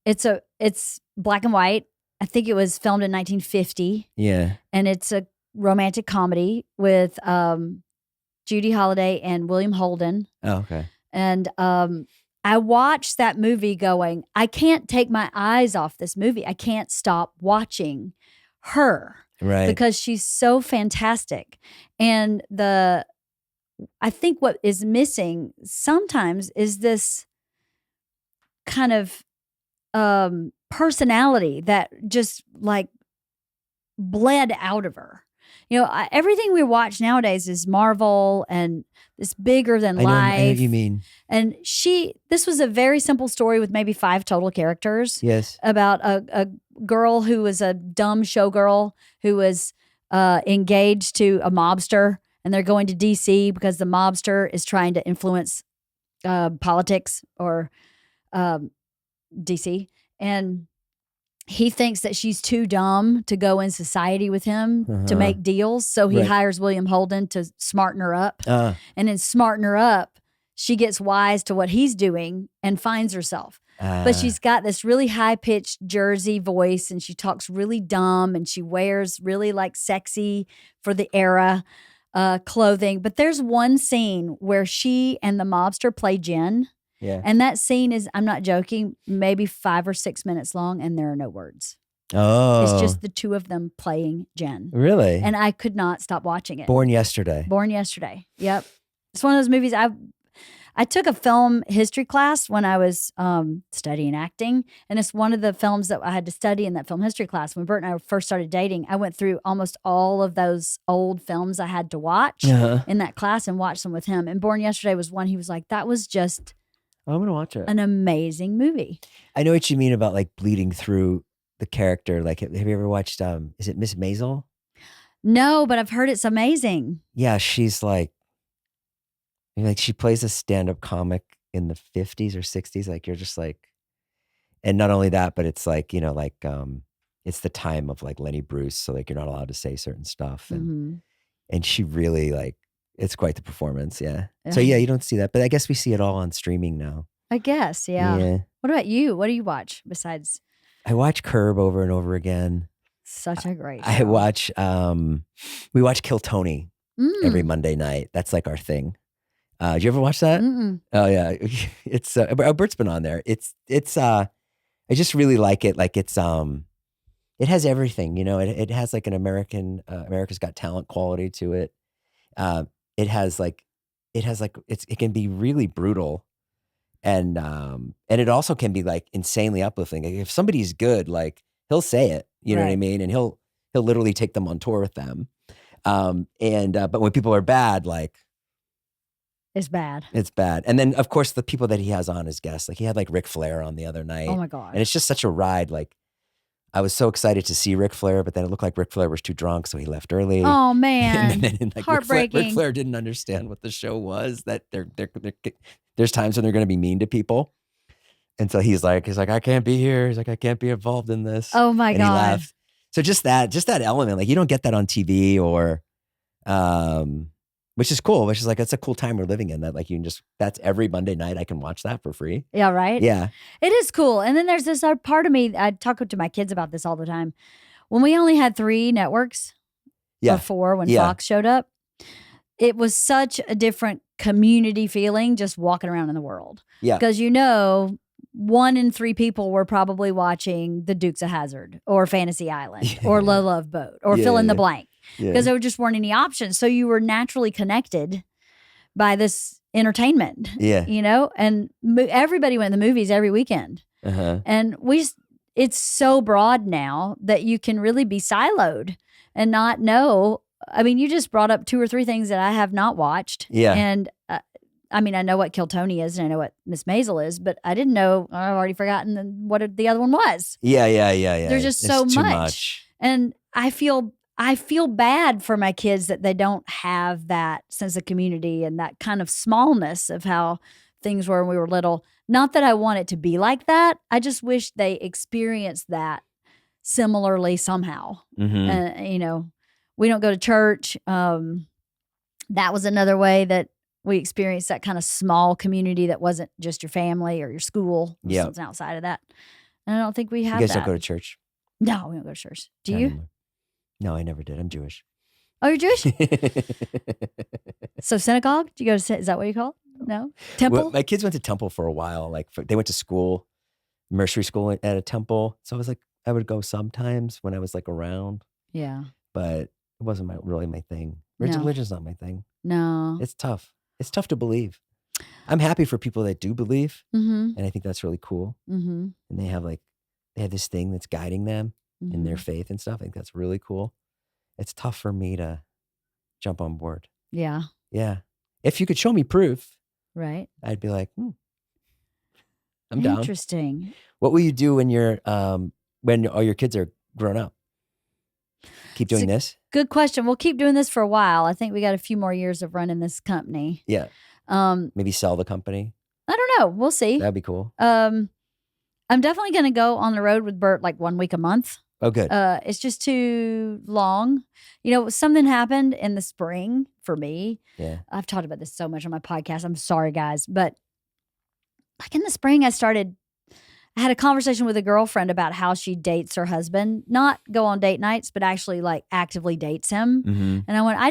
it's black and white. I think it was filmed in 1950. Yeah. And it's a romantic comedy with Judy Holliday and William Holden. Oh, okay. And I watched that movie going, I can't take my eyes off this movie. I can't stop watching her. Right. Because she's so fantastic. And I think what is missing sometimes is this kind of personality that just like bled out of her. Everything we watch nowadays is Marvel and it's bigger than life. I know what you mean. And this was a very simple story with maybe 5 total characters. Yes. About a girl who was a dumb showgirl who was engaged to a mobster, and they're going to DC because the mobster is trying to influence politics or DC. And he thinks that she's too dumb to go in society with him to make deals. So he hires William Holden to smarten her up. And in smarten her up, she gets wise to what he's doing and finds herself. But she's got this really high-pitched Jersey voice and she talks really dumb and she wears really like sexy for the era clothing. But there's one scene where she and the mobster play gin. Yeah. And that scene is, I'm not joking, maybe 5 or 6 minutes long and there are no words. Oh. It's just the two of them playing gin. Really? And I could not stop watching it. Born Yesterday. Born Yesterday. Yep. It's one of those movies I took a film history class when I was studying acting. And it's one of the films that I had to study in that film history class. When Bert and I first started dating, I went through almost all of those old films I had to watch in that class and watched them with him. And Born Yesterday was one he was like, that was just... I'm going to watch it. An amazing movie. I know what you mean about like bleeding through the character. Like, have you ever watched, is it Miss Maisel? No, but I've heard it's amazing. Yeah, she's like she plays a stand-up comic in the 50s or 60s. Like you're just like, and not only that, but it's like, it's the time of like Lenny Bruce. So like, you're not allowed to say certain stuff. And, and she really like, it's quite the performance. Yeah. So yeah, you don't see that, but I guess we see it all on streaming now. I guess. Yeah. What about you? What do you watch besides? I watch Curb over and over again. Such a great show. I watch, we watch Kill Tony every Monday night. That's like our thing. Did you ever watch that? Oh yeah. It's, Bert's been on there. It's I just really like it. Like it's, it has everything, it has like an America's Got Talent quality to it. it can be really brutal. And it also can be like insanely uplifting. Like if somebody's good, like he'll say it, you know what I mean? And he'll literally take them on tour with them. But when people are bad, like it's bad. It's bad. And then of course the people that he has on as guests, like he had like Ric Flair on the other night. Oh my God. And it's just such a ride. Like I was so excited to see Ric Flair, but then it looked like Ric Flair was too drunk, so he left early. Oh man, and then, like, heartbreaking. Ric Flair didn't understand what the show was. That there's times when they're going to be mean to people, and so he's like, I can't be here. He's like, I can't be involved in this. Oh my God. And he left. So just that element, like you don't get that on TV or, which is cool. Which is like, it's a cool time we're living in. That like that's every Monday night I can watch that for free. Yeah, right? Yeah. It is cool. And then there's this part of me, I talk to my kids about this all the time. When we only had 3 networks, or 4 when Fox showed up, it was such a different community feeling just walking around in the world. Yeah. Because 1 in 3 people were probably watching The Dukes of Hazzard or Fantasy Island or Low Love Boat or fill in the blank. Because there just weren't any options. So you were naturally connected by this entertainment. Yeah. And everybody went to the movies every weekend. Uh-huh. And it's so broad now that you can really be siloed and not know. I mean, you just brought up 2 or 3 things that I have not watched. Yeah. And I mean, I know what Kill Tony is and I know what Miss Maisel is, but I didn't know, I've already forgotten what the other one was. Yeah. There's just so too much. And I feel bad for my kids that they don't have that sense of community and that kind of smallness of how things were when we were little. Not that I want it to be like that. I just wish they experienced that similarly somehow. Mm-hmm. We don't go to church. That was another way that we experienced that kind of small community that wasn't just your family or your school. Yeah. Something outside of that. And I don't think we have that. You guys don't go to church? No, we don't go to church. Do you? Anymore. No, I never did. I'm Jewish. Oh, you're Jewish? So synagogue? Do you go to, is that what you call it? No? Temple? Well, my kids went to temple for a while. Like they went to school, nursery school at a temple. So I was like, I would go sometimes when I was like around. Yeah. But it wasn't really my thing. No. Religion's not my thing. No. It's tough. It's tough to believe. I'm happy for people that do believe. Mm-hmm. And I think that's really cool. Mm-hmm. And they have this thing that's guiding them in their faith and stuff. I think that's really cool. It's tough for me to jump on board. Yeah. Yeah. If you could show me proof, right, I'd be like, I'm down. Interesting. What will you do when all your kids are grown up? Keep doing this? Good question. We'll keep doing this for a while. I think we got a few more years of running this company. Yeah. Maybe sell the company. I don't know. We'll see. That'd be cool. I'm definitely going to go on the road with Bert like 1 week a month. Oh, good. It's just too long. Something happened in the spring for me. Yeah. I've talked about this so much on my podcast. I'm sorry, guys. But like in the spring, I had a conversation with a girlfriend about how she dates her husband, not go on date nights, but actually like actively dates him. Mm-hmm. And I went, I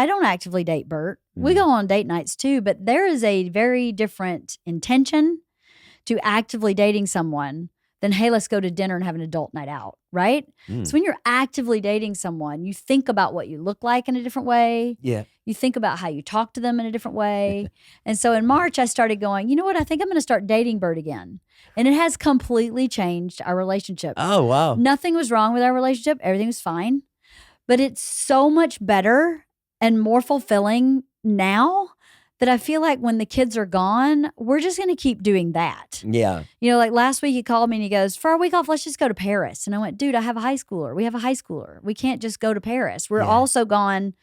don't actively date Bert. Mm-hmm. We go on date nights too, but there is a very different intention to actively dating someone than, hey, let's go to dinner and have an adult night out, right? So when you're actively dating someone, you think about what you look like in a different way. Yeah. You think about how you talk to them in a different way. And so in March, I started going, you know what? I think I'm going to start dating Bert again. And it has completely changed our relationship. Oh, wow. Nothing was wrong with our relationship. Everything was fine. But it's so much better and more fulfilling now that I feel like when the kids are gone, we're just going to keep doing that. Yeah. Like last week he called me and he goes, for our week off, let's just go to Paris. And I went, dude, I have a high schooler. We have a high schooler. We can't just go to Paris. We're also gone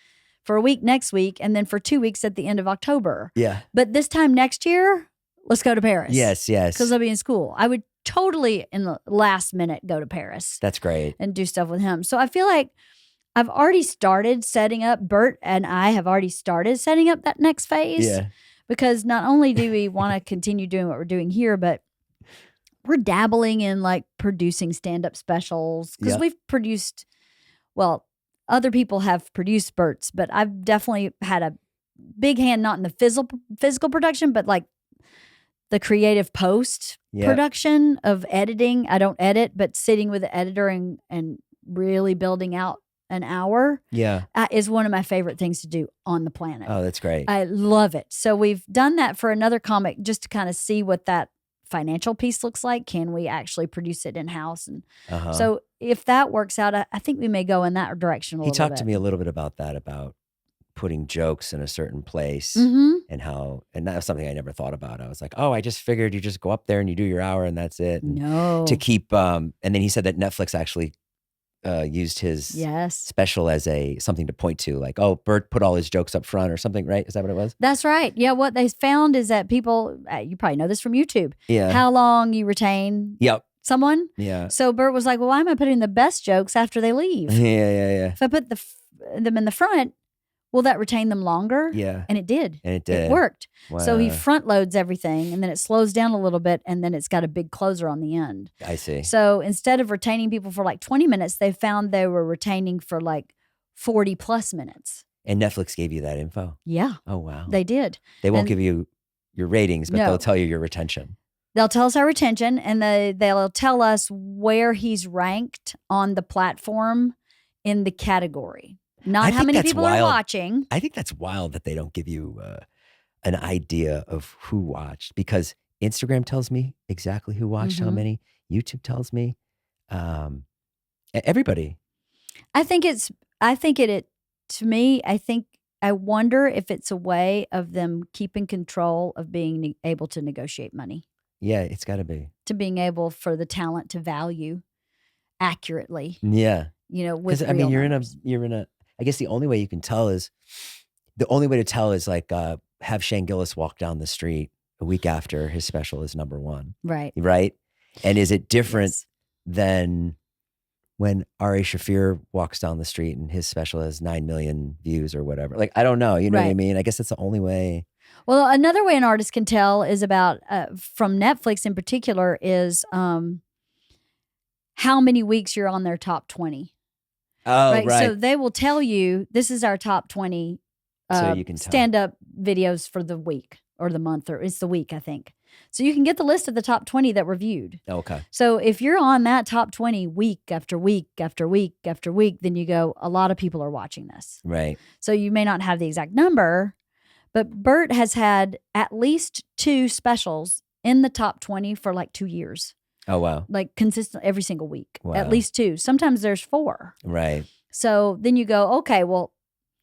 for a week next week and then for 2 weeks at the end of October. Yeah. But this time next year, let's go to Paris. Yes. Because I'll be in school. I would totally in the last minute go to Paris. That's great. And do stuff with him. So I feel like I've already started setting up, Bert and I have already started setting up that next phase. Yeah. Because not only do we want to continue doing what we're doing here, but we're dabbling in like producing stand-up specials. Because we've produced, other people have produced Bert's, but I've definitely had a big hand, not in the physical production, but like the creative post production of editing. I don't edit, but sitting with the editor and really building out an hour Yeah. is one of my favorite things to do on the planet. Oh, that's great. I love it. So we've done that for another comic just to kind of see what that financial piece looks like. Can we actually produce it in-house? And so if that works out, I think we may go in that direction a little bit. He talked to me a little bit about that, about putting jokes in a certain place and how, and that was something I never thought about. I was like, oh, I just figured you just go up there and you do your hour and that's it. And No. to keep, and then he said that Netflix actually used his special as something to point to, like, oh, Bert put all his jokes up front or something, right? Is that what it was? That's right. Yeah, what they found is that people, you probably know this from YouTube, Yeah. how long you retain someone. Yeah. So Bert was like, well, why am I putting the best jokes after they leave? Yeah. If I put them in the front, will that retain them longer? Yeah. And it did. It worked. Wow. So he front loads everything and then it slows down a little bit and then it's got a big closer on the end. I see. So instead of retaining people for like 20 minutes, they found they were retaining for like 40 plus minutes. And Netflix gave you that info? Yeah. Oh, wow. They did. They won't give you your ratings, but they'll tell you your retention. They'll tell us our retention and they'll tell us where he's ranked on the platform in the category. Not how many people are watching. I think that's wild that they don't give you an idea of who watched, because Instagram tells me exactly who watched how many. YouTube tells me. Everybody. I wonder if it's a way of them keeping control of being able to negotiate money. Yeah, it's got to be. To being able for the talent to value accurately. Yeah. With real numbers. you're in a, I guess the only way to tell is like have Shane Gillis walk down the street a week after his special is number one. Right. Right. And is it different than when Ari Shaffir walks down the street and his special has 9 million views or whatever? Like, I don't know. You know what I mean? I guess that's the only way. Well, another way an artist can tell is about, from Netflix in particular, is how many weeks you're on their top 20. Oh, right. So they will tell you, this is our top 20 so you can stand-up videos for the week or the month, or it's the week, I think. So you can get the list of the top 20 that were viewed. Okay. So if you're on that top 20 week after week after week after week, then you go, a lot of people are watching this. Right. So you may not have the exact number, but Bert has had at least 2 specials in the top 20 for like 2 years. Oh, wow. Like consistent every single week. Wow. At least 2. Sometimes there's 4. Right. So then you go, okay, well,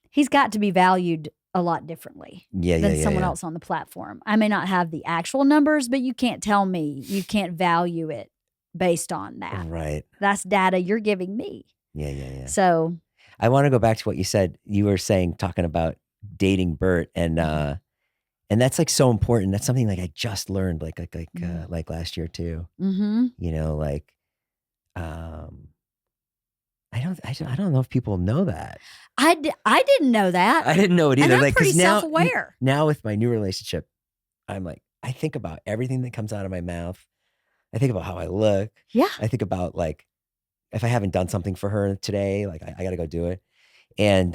he's got to be valued a lot differently than someone else on the platform. I may not have the actual numbers, but you can't tell me. You can't value it based on that. Right. That's data you're giving me. Yeah. So I want to go back to what you said. You were talking about dating Bert, and that's like so important. That's something like I just learned like last year too. Mm-hmm. I don't know if people know that. I didn't know that. I didn't know it either. And I'm pretty now, self-aware. Now with my new relationship, I'm like, I think about everything that comes out of my mouth. I think about how I look. Yeah. I think about like, if I haven't done something for her today, like I got to go do it. And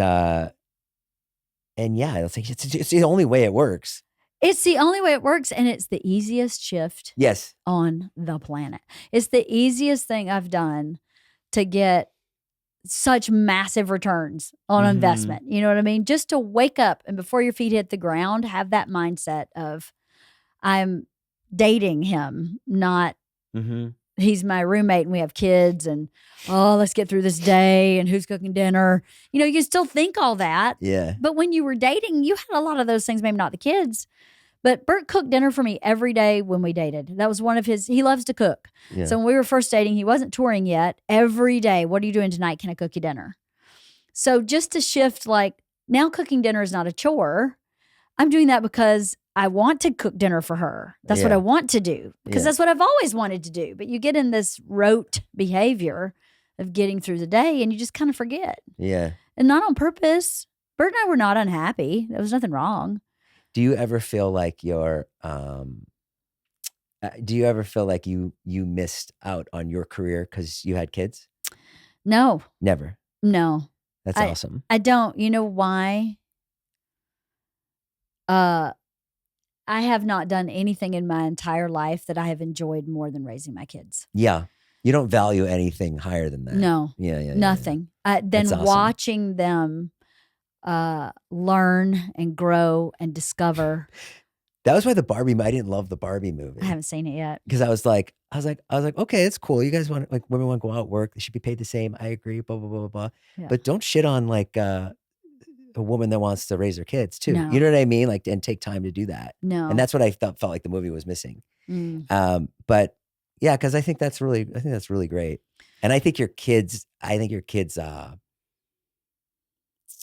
yeah, it's like, it's the only way it works. It's the only way it works, and it's the easiest shift on the planet. It's the easiest thing I've done to get such massive returns on investment. You know what I mean? Just to wake up and before your feet hit the ground, have that mindset of I'm dating him, not he's my roommate and we have kids and, oh, let's get through this day and who's cooking dinner. You can still think all that. Yeah. But when you were dating, you had a lot of those things, maybe not the kids. But Bert cooked dinner for me every day when we dated. That was one of he loves to cook. Yeah. So when we were first dating, he wasn't touring yet. Every day, what are you doing tonight? Can I cook you dinner? So just to shift, like now cooking dinner is not a chore. I'm doing that because I want to cook dinner for her. That's what I want to do because that's what I've always wanted to do. But you get in this rote behavior of getting through the day and you just kind of forget. Yeah. And not on purpose. Bert and I were not unhappy. There was nothing wrong. Do you ever feel like you missed out on your career because you had kids? No. Never? No. That's awesome. I don't. You know why? I have not done anything in my entire life that I have enjoyed more than raising my kids. Yeah. You don't value anything higher than that. No. Yeah. Nothing. Then That's awesome. watching them learn and grow and discover. That was why I didn't love the Barbie movie. I haven't seen it yet. Because I was like, okay, it's cool. You guys want, like, women want to go out, work. They should be paid the same. I agree, blah, blah, blah, blah, blah. Yeah. But don't shit on like a woman that wants to raise her kids too. No. You know what I mean? Like, and take time to do that. No. And that's what I felt like the movie was missing. Mm. But yeah, because I think that's really great. And I think your kids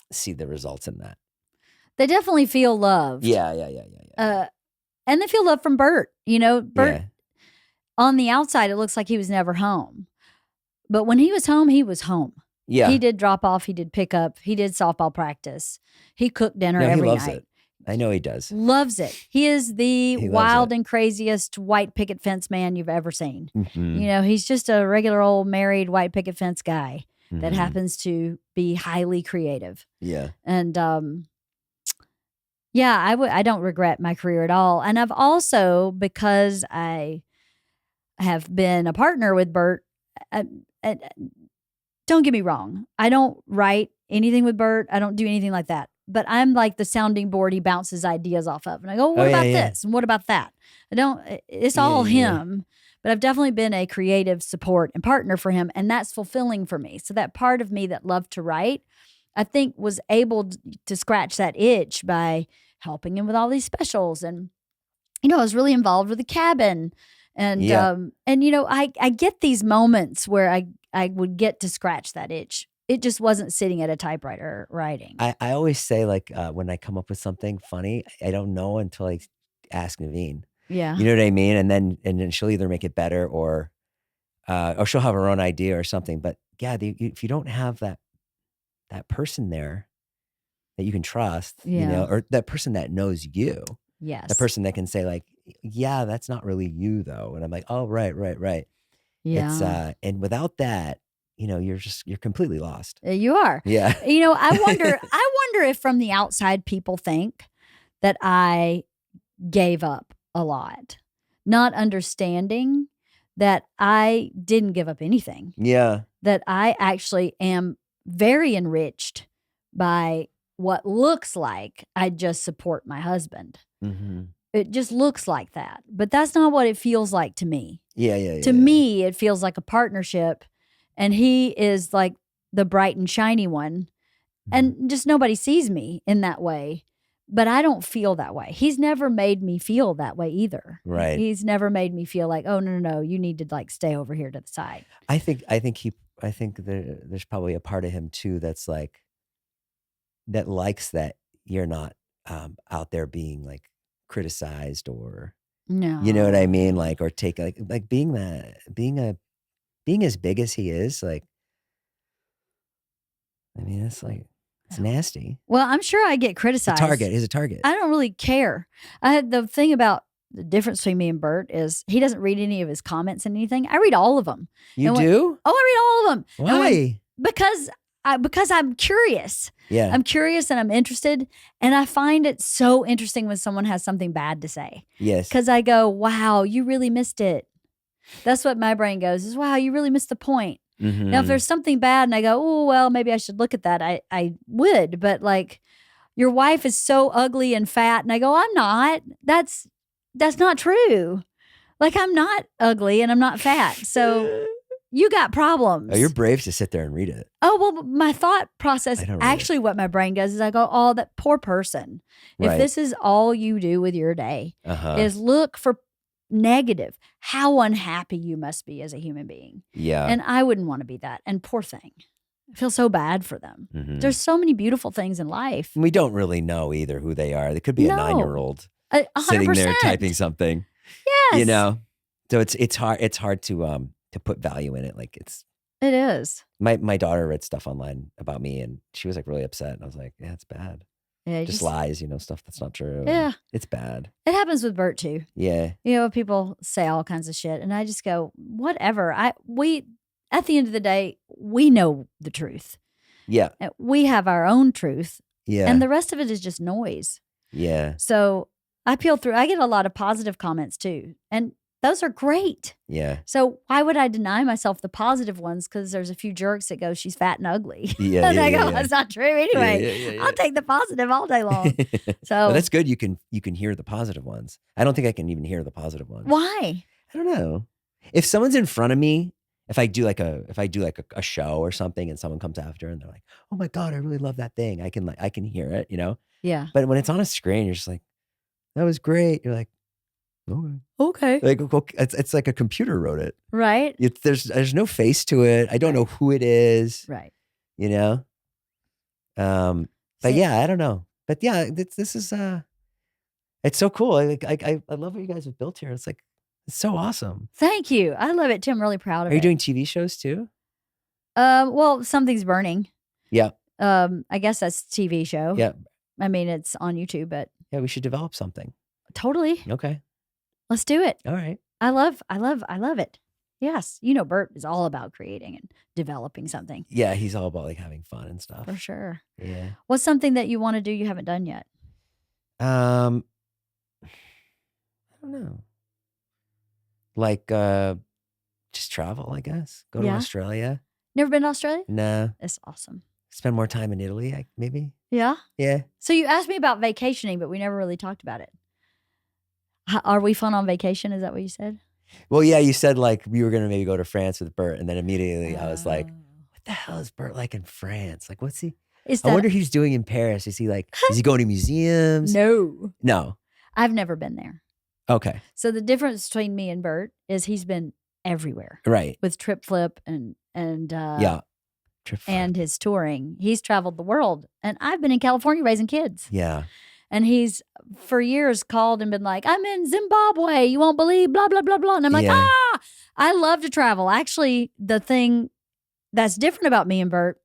see the results in that. They definitely feel loved. Yeah. And they feel love from Bert. You know, Bert, on the outside, it looks like he was never home. But when he was home, he was home. Yeah. He did drop off. He did pick up. He did softball practice. He cooked dinner every he loves night. It. I know he does. Loves it. He is the wild and craziest white picket fence man you've ever seen. Mm-hmm. You know, he's just a regular old married white picket fence guy that happens to be highly creative. Yeah. And yeah, I don't regret my career at all. And I've also, because I have been a partner with Bert, don't get me wrong. I don't write anything with Bert. I don't do anything like that. But I'm like the sounding board he bounces ideas off of. And I go, what about this? And what about that? It's all him. But I've definitely been a creative support and partner for him. And that's fulfilling for me. So that part of me that loved to write, I think was able to scratch that itch by helping him with all these specials. And, you know, I was really involved with the cabin. And, you know, I get these moments where I would get to scratch that itch. It just wasn't sitting at a typewriter writing. I always say, like, when I come up with something funny, I don't know until I ask Naveen. Yeah. You know what I mean? And then she'll either make it better or she'll have her own idea or something. But yeah, if you don't have that person there that you can trust, you know, or that person that knows you. Yes. The person that can say, like, yeah, that's not really you though. And I'm like, oh, right. Yeah. It's and without that, you know, you're completely lost. You are. Yeah. You know, I wonder if from the outside people think that I gave up a lot, not understanding that I didn't give up anything. Yeah. That I actually am very enriched by what looks like I just support my husband. Mm-hmm. It just looks like that. But that's not what it feels like to me. Yeah. To me, it feels like a partnership. And he is like the bright and shiny one. And just nobody sees me in that way. But I don't feel that way. He's never made me feel that way either. Right. He's never made me feel like, oh, no, you need to like stay over here to the side. I think there's probably a part of him too that's like, that likes that you're not out there being like criticized or, no, you know what I mean? Like, or take like being as big as he is, like, I mean, it's like, it's nasty. Well, I'm sure I get criticized. He's a target. I don't really care. The thing about the difference between me and Bert is he doesn't read any of his comments and anything. I read all of them. You do? I read all of them. Why? Because I'm curious. Yeah. I'm curious and I'm interested. And I find it so interesting when someone has something bad to say. Yes. Because I go, wow, you really missed it. That's what my brain goes is, wow, you really missed the point. Mm-hmm. Now, if there's something bad and I go, oh, well, maybe I should look at that, I would. But like, your wife is so ugly and fat. And I go, I'm not. That's not true. Like, I'm not ugly and I'm not fat. So you got problems. Oh, you're brave to sit there and read it. Oh, well, my thought process, actually what my brain does is I go, oh, that poor person. If this is all you do with your day is look for negative, how unhappy you must be as a human being. Yeah. And I wouldn't want to be that. And poor thing. I feel so bad for them. Mm-hmm. There's so many beautiful things in life. We don't really know either who they are. They could be a 9-year-old sitting there typing something. Yes. You know? So it's hard to put value in it. Like it is. My daughter read stuff online about me and she was like really upset. And I was like, yeah, it's bad. Yeah, just lies, you know, stuff that's not true. Yeah. It's bad. It happens with Bert too. Yeah. You know, people say all kinds of shit and I just go, whatever. At the end of the day, we know the truth. Yeah. We have our own truth. Yeah. And the rest of it is just noise. Yeah. So I peel through. I get a lot of positive comments too. And Those are great. Yeah. So why would I deny myself the positive ones? Because there's a few jerks that go, she's fat and ugly. Yeah. And I go, yeah. that's not true anyway. Yeah. I'll take the positive all day long. So well, that's good. You can hear the positive ones. I don't think I can even hear the positive ones. Why? I don't know. If someone's in front of me, if I do like a show or something, and someone comes after and they're like, "Oh my God, I really love that thing," I can hear it, you know. Yeah. But when it's on a screen, you're just like, "That was great." You're like, Okay. like it's like a computer wrote it, Right. There's no face to it. I don't know who it is, Right. you know. But yeah, I don't know. But yeah, this is it's so cool. I love what you guys have built here. It's so awesome. Thank you. I love it too. I'm really proud of it. Are you doing TV shows too? Well, Something's Burning. Yeah. I guess that's a TV show. Yeah. I mean, it's on YouTube, but Yeah, we should develop something. totally. Okay. Let's do it. All right. I love it. Yes. Bert is all about creating and developing something. Yeah, he's all about like having fun and stuff. For sure. Yeah. What's something that you want to do you haven't done yet? I don't know. Like just travel, I guess. Go to Australia. Never been to Australia? No. It's awesome. Spend more time in Italy, maybe. Yeah? Yeah. So you asked me about vacationing, but we never really talked about it. Are we fun on vacation? Is that what you said? Well, yeah, you said like we were going to maybe go to France with Bert, and then immediately I was like, what the hell is Bert like in France? Like, what's he? I wonder what he's doing in Paris. Is he going to museums? No. I've never been there. Okay. So the difference between me and Bert is he's been everywhere. Right. With Trip Flip and yeah. Trip Flip. And his touring. He's traveled the world. And I've been in California raising kids. Yeah. And he's for years called and been like, I'm in Zimbabwe. You won't believe blah, blah, blah, blah. And I'm like, I love to travel. Actually, the thing that's different about me and Bert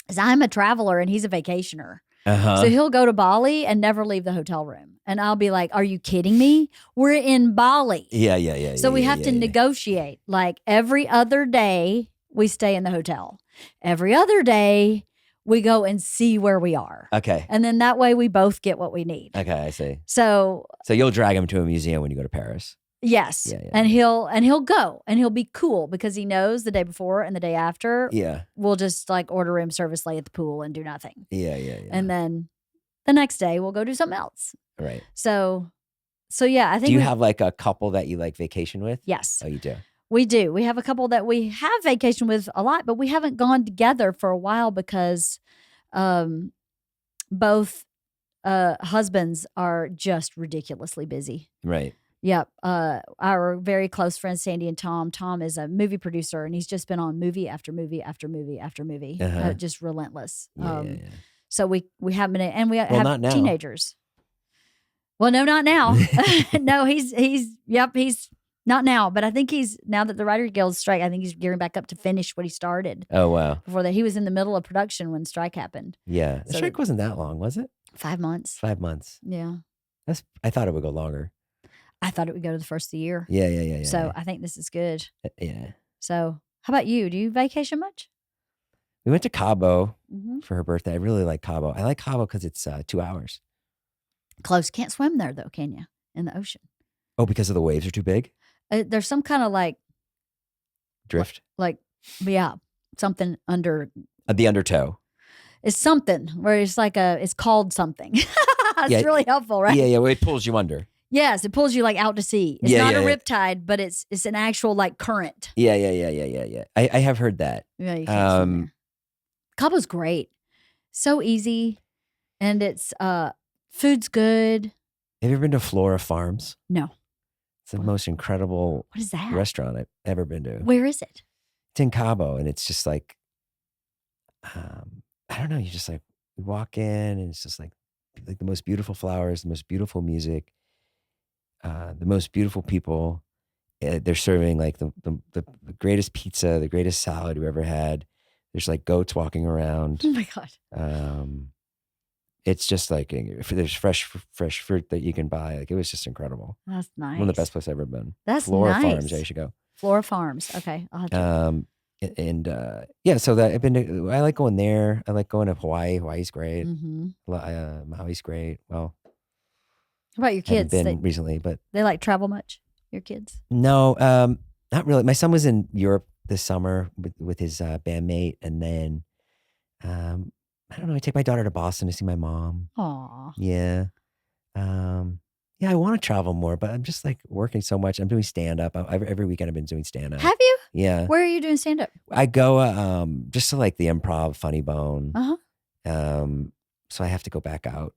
is I'm a traveler and he's a vacationer. So he'll go to Bali and never leave the hotel room. And I'll be like, are you kidding me? We're in Bali. Yeah. So we have to negotiate. Like every other day, we stay in the hotel. Every other day, we go and see where we are. Okay. And then that way we both get what we need. Okay, I see. So you'll drag him to a museum when you go to Paris. Yes. Yeah. And he'll go and he'll be cool because he knows the day before and the day after. Yeah. We'll just like order room service, lay at the pool and do nothing. Yeah. And then the next day we'll go do something else. Right. So yeah, I think. Do you have like a couple that you like vacation with? Yes. Oh, you do? We do. We have a couple that we have vacation with a lot, but we haven't gone together for a while because both husbands are just ridiculously busy. Right. Yep. Our very close friends, Sandy and Tom. Tom is a movie producer, and he's just been on movie after movie after movie after movie. Just relentless. Yeah. So we haven't been, and we not have now. teenagers. Well, no, not now. No, he's not now, but I think now that the Writers Guild strike, I think he's gearing back up to finish what he started. Oh, wow. Before that, he was in the middle of production when strike happened. Yeah. The strike wasn't that long, was it? 5 months. 5 months. Yeah. I thought it would go longer. I thought it would go to the first of the year. Yeah. So I think this is good. Yeah. So how about you? Do you vacation much? We went to Cabo for her birthday. I really like Cabo. I like Cabo because it's 2 hours. Close. Can't swim there though, can you? In the ocean. Oh, because of the waves are too big? There's some kind of like drift. Something under the undertow. It's something where it's called something. It's really helpful, right? Yeah. Well, it pulls you under. Yes, it pulls you like out to sea. It's not a riptide, but it's an actual like current. Yeah. I have heard that. Yeah, you can't swim there. Cabo's great. So easy. And it's food's good. Have you ever been to Flora Farms? No. It's the most incredible what is that? Restaurant I've ever been to. Where is it? It's in Cabo, and it's just like, I don't know. You just like you walk in, and it's just like the most beautiful flowers, the most beautiful music, the most beautiful people. They're serving like the greatest pizza, the greatest salad you ever had. There's like goats walking around. Oh my God. It's just like there's fresh fruit that you can buy. Like it was just incredible. That's nice. One of the best places I've ever been. That's Flora nice. Farms. You should go. Flora Farms. Okay, I'll have to. So that I've been to, I like going there. I like going to Hawaii. Hawaii's great. Maui's great. Well, how about your kids? Haven't been recently, but they like travel much? your kids? No, not really. My son was in Europe this summer with his bandmate, and then I don't know. I take my daughter to Boston to see my mom. Aw. Yeah. Yeah, I want to travel more, but I'm just like working so much. I'm doing stand up. Every weekend I've been doing stand up. Have you? Yeah. Where are you doing stand up? I go just to like the Improv, Funny Bone. So I have to go back out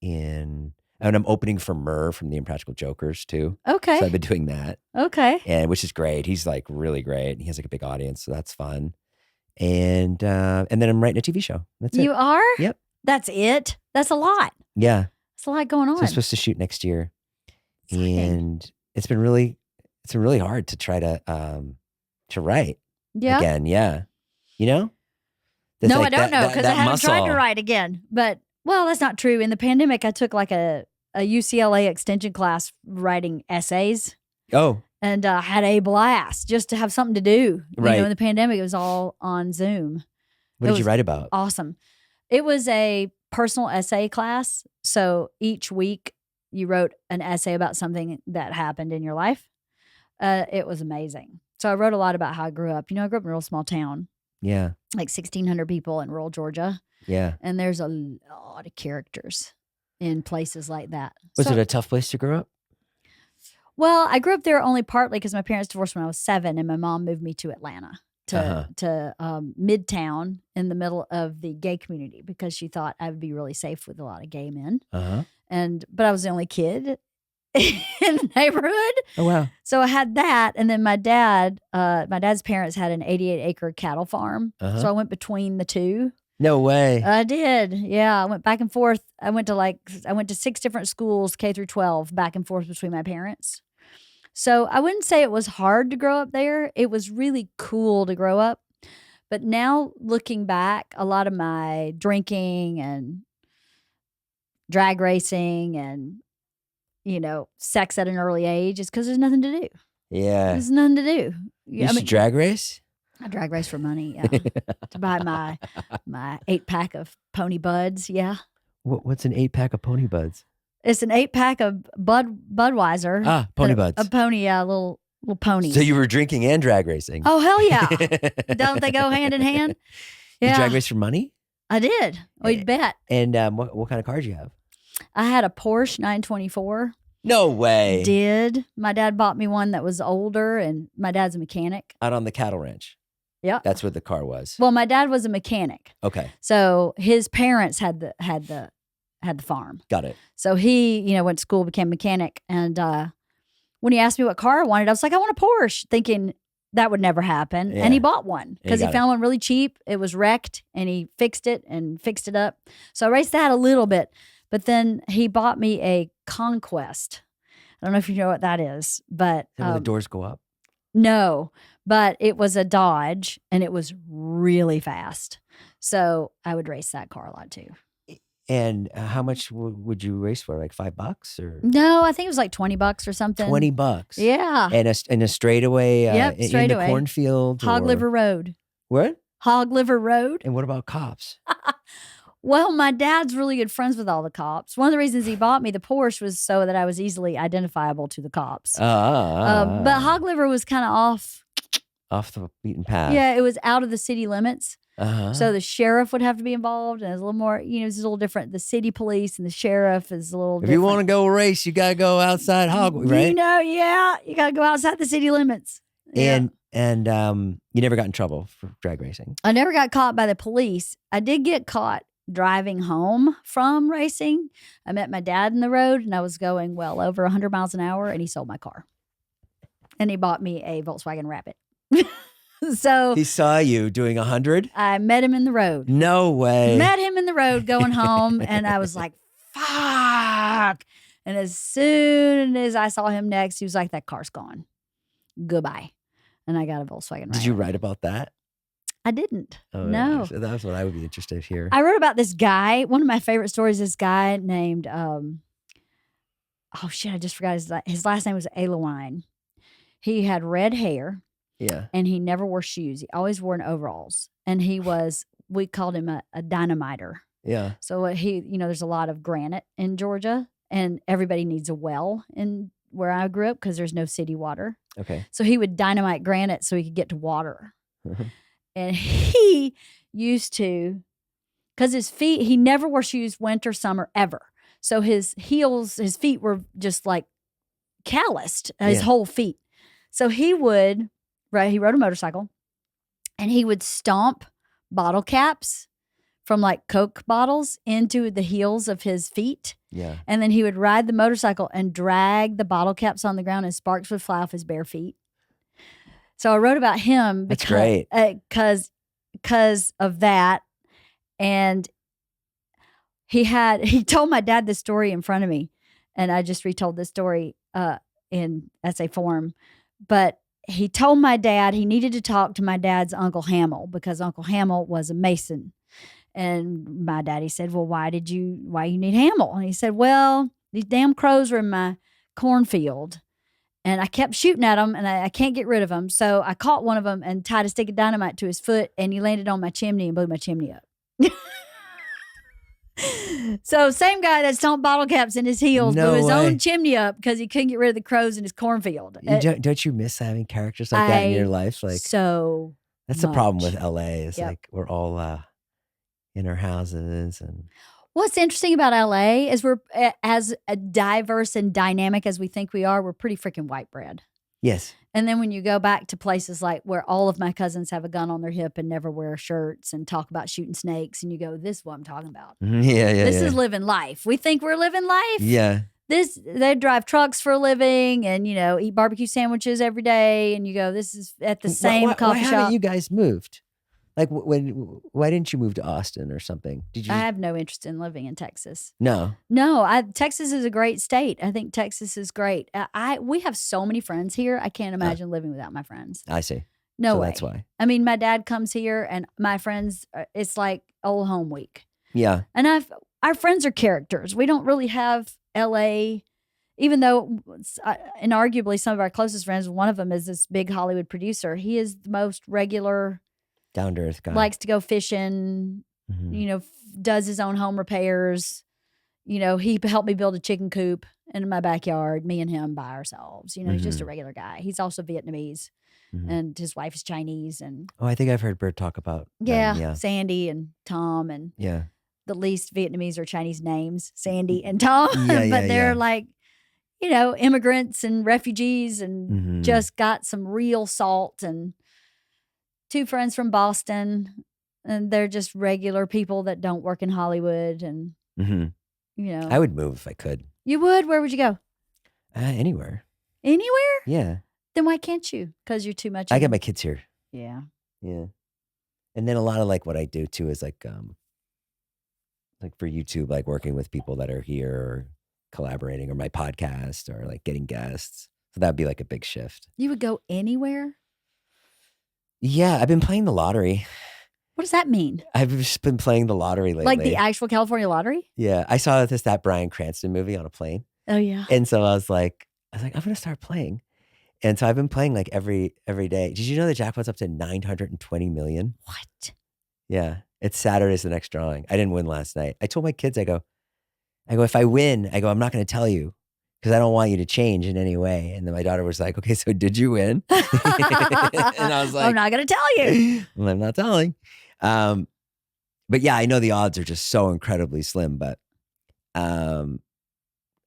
and I'm opening for Murr from the Impractical Jokers too. Okay. So I've been doing that. Okay. And which is great. He's like really great. He has like a big audience, so that's fun. And then I'm writing a TV show. That's it. You are? Yep. That's it? That's a lot. Yeah. It's a lot going on. So I'm supposed to shoot next year. Exciting. And it's been really hard to try to write again. Yeah. You know? That's no, like I don't know because I haven't tried to muscle. write again. But, well, that's not true. In the pandemic, I took like a UCLA extension class writing essays. Oh. And had a blast just to have something to do. Right. You know, in the pandemic, it was all on Zoom. What did you write about? Awesome. It was a personal essay class. So each week you wrote an essay about something that happened in your life. It was amazing. So I wrote a lot about how I grew up. You know, I grew up in a real small town. Yeah. Like 1,600 people in rural Georgia. Yeah. And there's a lot of characters in places like that. Was it a tough place to grow up? Well, I grew up there only partly because my parents divorced when I was 7 and my mom moved me to Atlanta, to Midtown in the middle of the gay community because she thought I would be really safe with a lot of gay men. But I was the only kid in the neighborhood. Oh, wow. So I had that. And then my dad's parents had an 88-acre cattle farm. So I went between the two. No way. I did. Yeah. I went back and forth. I went to 6 different schools, K through 12, back and forth between my parents. So I wouldn't say it was hard to grow up there. It was really cool to grow up. But now looking back, a lot of my drinking and drag racing and, you know, sex at an early age is because there's nothing to do. Yeah. There's nothing to do. You used to drag race? I drag race for money, yeah. To buy my 8-pack of Pony Buds, yeah. What's an 8-pack of Pony Buds? It's an 8-pack of Budweiser. Ah, Pony Buds. A pony, yeah, little ponies. So you were drinking and drag racing? Oh, hell yeah. Don't they go hand in hand? Yeah. You drag race for money? I did. We'd bet. And what kind of car did you have? I had a Porsche 924. No way. Did. My dad bought me one that was older, and my dad's a mechanic. Out on the cattle ranch? Yeah. That's what the car was. Well, my dad was a mechanic. Okay. So his parents had the farm. Got it. So he, you know, went to school, became a mechanic. And when he asked me what car I wanted, I was like, I want a Porsche, thinking that would never happen. Yeah. And he bought one because he got found one really cheap. It was wrecked and he fixed it up. So I raced that a little bit. But then he bought me a Conquest. I don't know if you know what that is, but the doors go up? No, but it was a Dodge and it was really fast. So I would race that car a lot too. And how much would you race for? Like $5 or? No, I think it was like $20 or something. $20. Yeah. And a straightaway. Yep, straightaway. In the cornfield. Hog Liver Road. What? Hog Liver Road. And what about cops? Well, my dad's really good friends with all the cops. One of the reasons he bought me the Porsche was so that I was easily identifiable to the cops. But Hog Liver was kind of off the beaten path. Yeah, it was out of the city limits. So the sheriff would have to be involved, and it's a little more, you know, it's a little different. The city police and the sheriff is a little different. If you want to go race, you got to go outside Hog, right? You know, yeah, you got to go outside the city limits. Yeah. And you never got in trouble for drag racing? I never got caught by the police. I did get caught driving home from racing. I met my dad in the road, and I was going well over 100 miles an hour, and he sold my car. And he bought me a Volkswagen Rapid. So he saw you doing 100? I met him in the road. No way. Met him in the road going home, and I was like, fuck. And as soon as I saw him next, he was like, that car's gone. Goodbye. And I got a Volkswagen Rapid. Did you write about that? I didn't. Oh, no. So that was what I would be interested to hear. I wrote about this guy. One of my favorite stories, this guy named, oh shit, I just forgot his last name was LeeAnn. He had red hair. Yeah. And he never wore shoes. He always wore an overalls. And we called him a dynamiter. Yeah. So there's a lot of granite in Georgia, and everybody needs a well in where I grew up because there's no city water. Okay. So he would dynamite granite so he could get to water. And he used to, because his feet, he never wore shoes winter, summer, ever. So his feet were just like calloused, his whole feet. So he rode a motorcycle and he would stomp bottle caps from like Coke bottles into the heels of his feet. Yeah. And then he would ride the motorcycle and drag the bottle caps on the ground and sparks would fly off his bare feet. So I wrote about him because of that. And he told my dad this story in front of me. And I just retold this story in essay form. But he told my dad he needed to talk to my dad's Uncle Hamill because Uncle Hamill was a Mason. And my daddy said, well, why you need Hamill? And he said, well, these damn crows were in my cornfield. And I kept shooting at them, and I can't get rid of them. So I caught one of them and tied a stick of dynamite to his foot, and he landed on my chimney and blew my chimney up. So same guy that stomped bottle caps in his heels blew his own chimney up because he couldn't get rid of the crows in his cornfield. Don't you miss having characters like that in your life? Like so that's the problem with LA. Is like we're all in our houses and. What's interesting about LA is we're as diverse and dynamic as we think we are. We're pretty freaking white bread. Yes. And then when you go back to places like where all of my cousins have a gun on their hip and never wear shirts and talk about shooting snakes, and you go, this is what I'm talking about. This is living life. We think we're living life. Yeah. They drive trucks for a living and, eat barbecue sandwiches every day. And you go, this is at the same coffee shop. Why haven't you guys moved? Like why didn't you move to Austin or something? I have no interest in living in Texas. No. Texas is a great state. I think Texas is great. We have so many friends here. I can't imagine living without my friends. I see. No way. That's why. I mean, my dad comes here and my friends, it's like old home week. Yeah. And our friends are characters. We don't really have LA, even though inarguably some of our closest friends, one of them is this big Hollywood producer. He is the most regular, down to earth guy. Likes to go fishing, does his own home repairs. He helped me build a chicken coop in my backyard, me and him by ourselves. He's just a regular guy. He's also Vietnamese and his wife is Chinese. And I think I've heard Bert talk about Sandy and Tom and the least Vietnamese or Chinese names, Sandy and Tom. But they're like, immigrants and refugees and just got some real salt, and two friends from Boston, and they're just regular people that don't work in Hollywood. And, I would move if I could. You would? Where would you go? Anywhere. Anywhere? Yeah. Then why can't you? Because you're too much. I got my kids here. Yeah. Yeah. And then a lot of like what I do too is like for YouTube, like working with people that are here or collaborating, or my podcast, or like getting guests. So that'd be like a big shift. You would go anywhere? Yeah, I've been playing the lottery. What does that mean? I've just been playing the lottery lately. Like the actual California lottery? Yeah. I saw that Bryan Cranston movie on a plane. Oh, yeah. And so I was like, I'm going to start playing. And so I've been playing like every day. Did you know the jackpot's up to $920 million? What? Yeah. It's Saturday's the next drawing. I didn't win last night. I told my kids, I go, if I win, I'm not going to tell you because I don't want you to change in any way. And then my daughter was like, okay, so did you win? And I was like, I'm not going to tell you. Well, I'm not telling. But yeah, I know the odds are just so incredibly slim, but I don't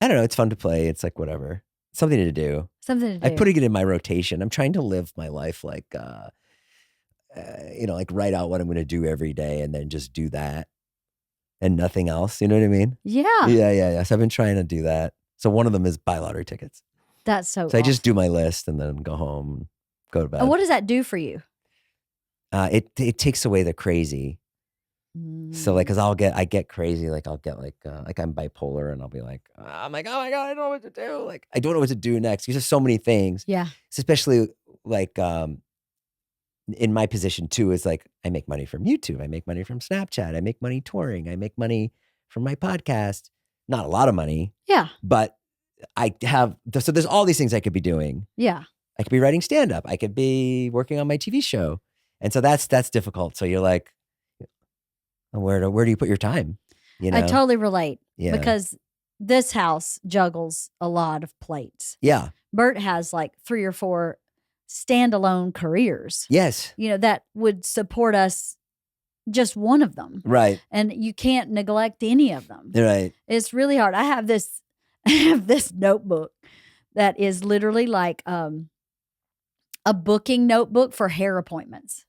know. It's fun to play. It's like whatever. Something to do. I'm putting it in my rotation. I'm trying to live my life like, like write out what I'm going to do every day and then just do that and nothing else. You know what I mean? Yeah. Yeah. So I've been trying to do that. So one of them is buy lottery tickets. That's so awesome. I just do my list and then go home and go to bed. And what does that do for you? It takes away the crazy. So like, cause I get crazy. Like I'll get like I'm bipolar and I'll be like, I'm like, oh my God, I don't know what to do. Like, I don't know what to do next. Because there's so many things. Yeah. Especially like, in my position too, is like, I make money from YouTube. I make money from Snapchat. I make money touring. I make money from my podcast. Not a lot of money. Yeah. But so there's all these things I could be doing. Yeah. I could be writing stand-up. I could be working on my TV show. And so that's difficult. So you're like, where do you put your time? I totally relate. Yeah. Because this house juggles a lot of plates. Yeah. Bert has like 3 or 4 standalone careers. Yes. That would support us, just one of them. Right. And you can't neglect any of them. Right. It's really hard. I have this notebook that is literally like a booking notebook for hair appointments.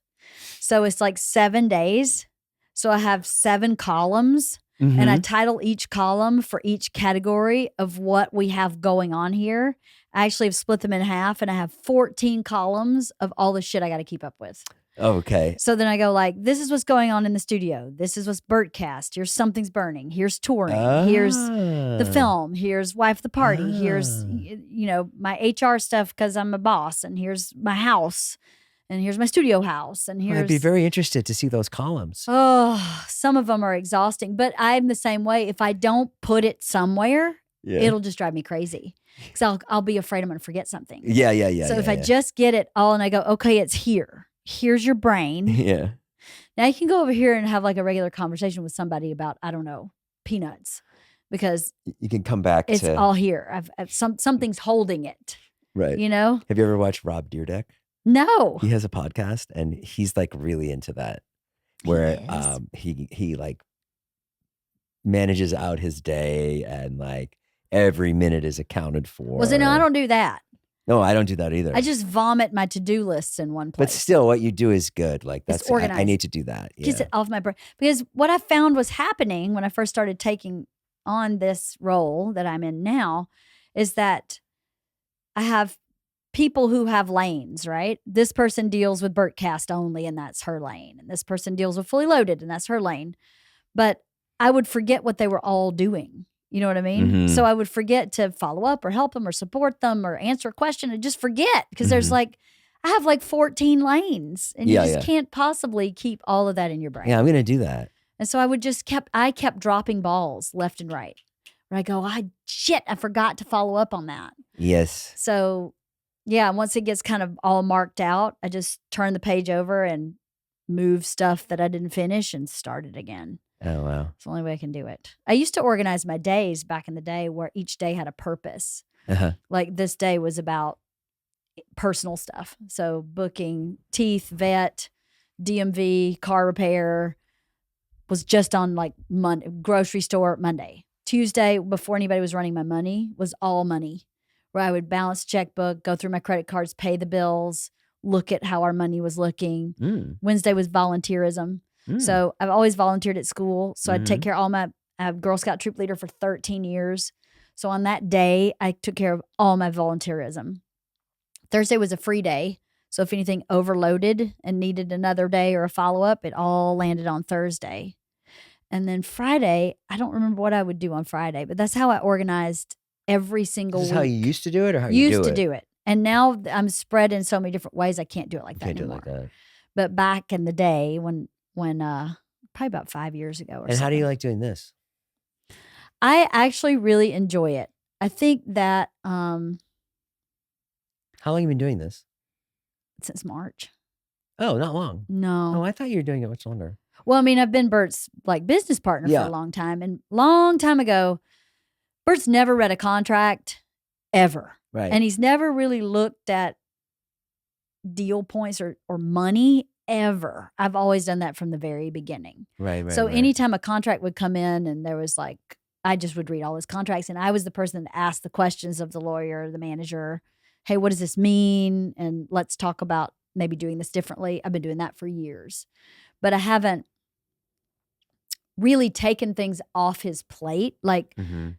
So it's like 7 days. So I have 7 columns. Mm-hmm. And I title each column for each category of what we have going on here. I actually have split them in half, and I have 14 columns of all the shit I got to keep up with. Okay. So then I go like, this is what's going on in the studio. This is what's Bertcast. Here's Something's Burning. Here's touring. Here's the film. Here's Wife the Party. Here's, my HR stuff because I'm a boss. And here's my house. And here's my studio house. And here's... I'd be very interested to see those columns. Oh, some of them are exhausting. But I'm the same way. If I don't put it somewhere, it'll just drive me crazy. Because I'll be afraid I'm going to forget something. Yeah. So if I just get it all and I go, okay, it's here. Here's your brain. Yeah. Now you can go over here and have like a regular conversation with somebody about, I don't know, peanuts. Because you can come back it's all here. I've something's holding it. Right. Have you ever watched Rob Dyrdek? No. He has a podcast and he's like really into that, where he like manages out his day and like every minute is accounted for. Well, no, I don't do that. No, I don't do that either. I just vomit my to-do lists in one place. But still, what you do is good. Like that's organized. I need to do that. Gets it off my brain. Because what I found was happening when I first started taking on this role that I'm in now is that I have people who have lanes, right? This person deals with Bertcast only, and that's her lane. And this person deals with Fully Loaded, and that's her lane. But I would forget what they were all doing. You know what I mean? Mm-hmm. So I would forget to follow up or help them or support them or answer a question and just forget because there's like, I have like 14 lanes and you just can't possibly keep all of that in your brain. Yeah, I'm going to do that. And so I kept dropping balls left and right where I go, I forgot to follow up on that. Yes. So yeah, once it gets kind of all marked out, I just turn the page over and move stuff that I didn't finish and start it again. Oh, wow. It's the only way I can do it. I used to organize my days back in the day where each day had a purpose. Like this day was about personal stuff. So booking teeth, vet, DMV, car repair was just on like Monday, grocery store Monday. Tuesday, before anybody was running my money, was all money, where I would balance checkbook, go through my credit cards, pay the bills, look at how our money was looking. Wednesday was volunteerism. So I've always volunteered at school. So I'd take care of all my Girl Scout troop leader for 13 years. So on that day, I took care of all my volunteerism. Thursday was a free day. So if anything overloaded and needed another day or a follow-up, it all landed on Thursday. And then Friday, I don't remember what I would do on Friday, but that's how I organized every single week. Is this how you used to do it or how you do it? Used to do it. And now I'm spread in so many different ways, I can't do it like that anymore. Do it like that. But back in the day when probably about 5 years ago or something. And how do you like doing this? I actually really enjoy it. I think that how long have you been doing this? Since March. Oh, not long. No. Oh, I thought you were doing it much longer. Well, I mean, I've been Bert's like business partner for a long time. And long time ago, Bert's never read a contract ever. Right. And he's never really looked at deal points or money ever. I've always done that from the very beginning. Right. So anytime a contract would come in and there was like, I just would read all his contracts and I was the person that asked the questions of the lawyer, the manager. Hey, what does this mean? And let's talk about maybe doing this differently. I've been doing that for years, but I haven't really taken things off his plate, like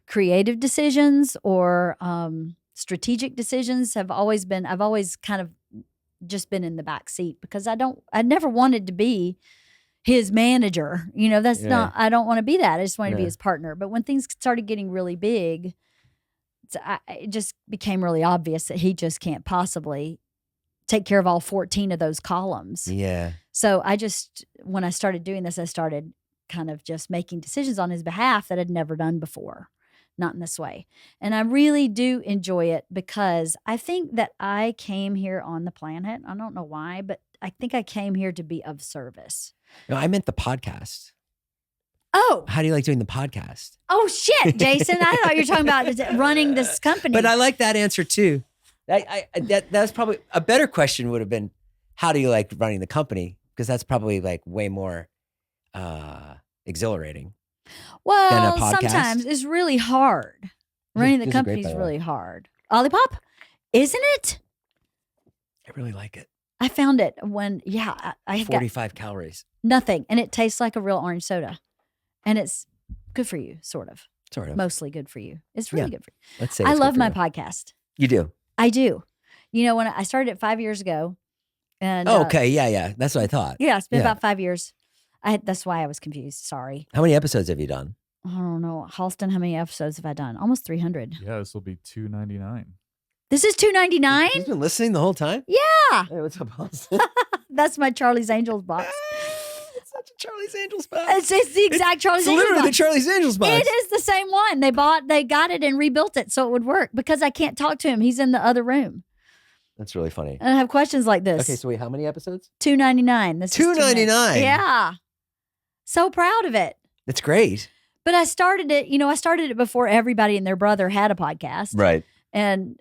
creative decisions or strategic decisions I've always kind of just been in the back seat because I never wanted to be his manager. You know, that's not, I don't want to be that. I just wanted to be his partner. But when things started getting really big, it just became really obvious that he just can't possibly take care of all 14 of those columns. Yeah. So when I started doing this, I started kind of just making decisions on his behalf that I'd never done before. Not in this way. And I really do enjoy it because I think that I came here on the planet. I don't know why, but I think I came here to be of service. No, I meant the podcast. Oh. How do you like doing the podcast? Oh, shit, Jason. I thought you were talking about running this company. But I like that answer too. That's probably a better question would have been, how do you like running the company? Because that's probably like way more exhilarating. Well, sometimes it's really hard. Running the This is company great, by is the way. really hard. Olipop, isn't it? I really like it. I found it when, I got 45 calories. nothing. And it tastes like a real orange soda. And it's good for you, sort of. Sort of. Mostly good for you. It's really good for you. Let's say I it's love good my for you. podcast. You do? I do. You know, when I started it 5 years ago. And Okay. Yeah. That's what I thought. Yeah, it's been about 5 years. That's why I was confused. Sorry. How many episodes have you done? I don't know. Halston, how many episodes have I done? Almost 300. Yeah, this will be $2.99. This is $2.99? He's been listening the whole time? Yeah. Hey, what's up, Austin? That's my Charlie's Angels box. It's such a Charlie's Angels box. It's the exact Charlie's Angels literally box. the Charlie's Angels box. It is the same one. They got it and rebuilt it so it would work because I can't talk to him. He's in the other room. That's really funny. And I have questions like this. Okay, so wait, how many episodes? $2.99. This is $2.99. Yeah. So proud of it. That's great. But I started it before everybody and their brother had a podcast. Right. And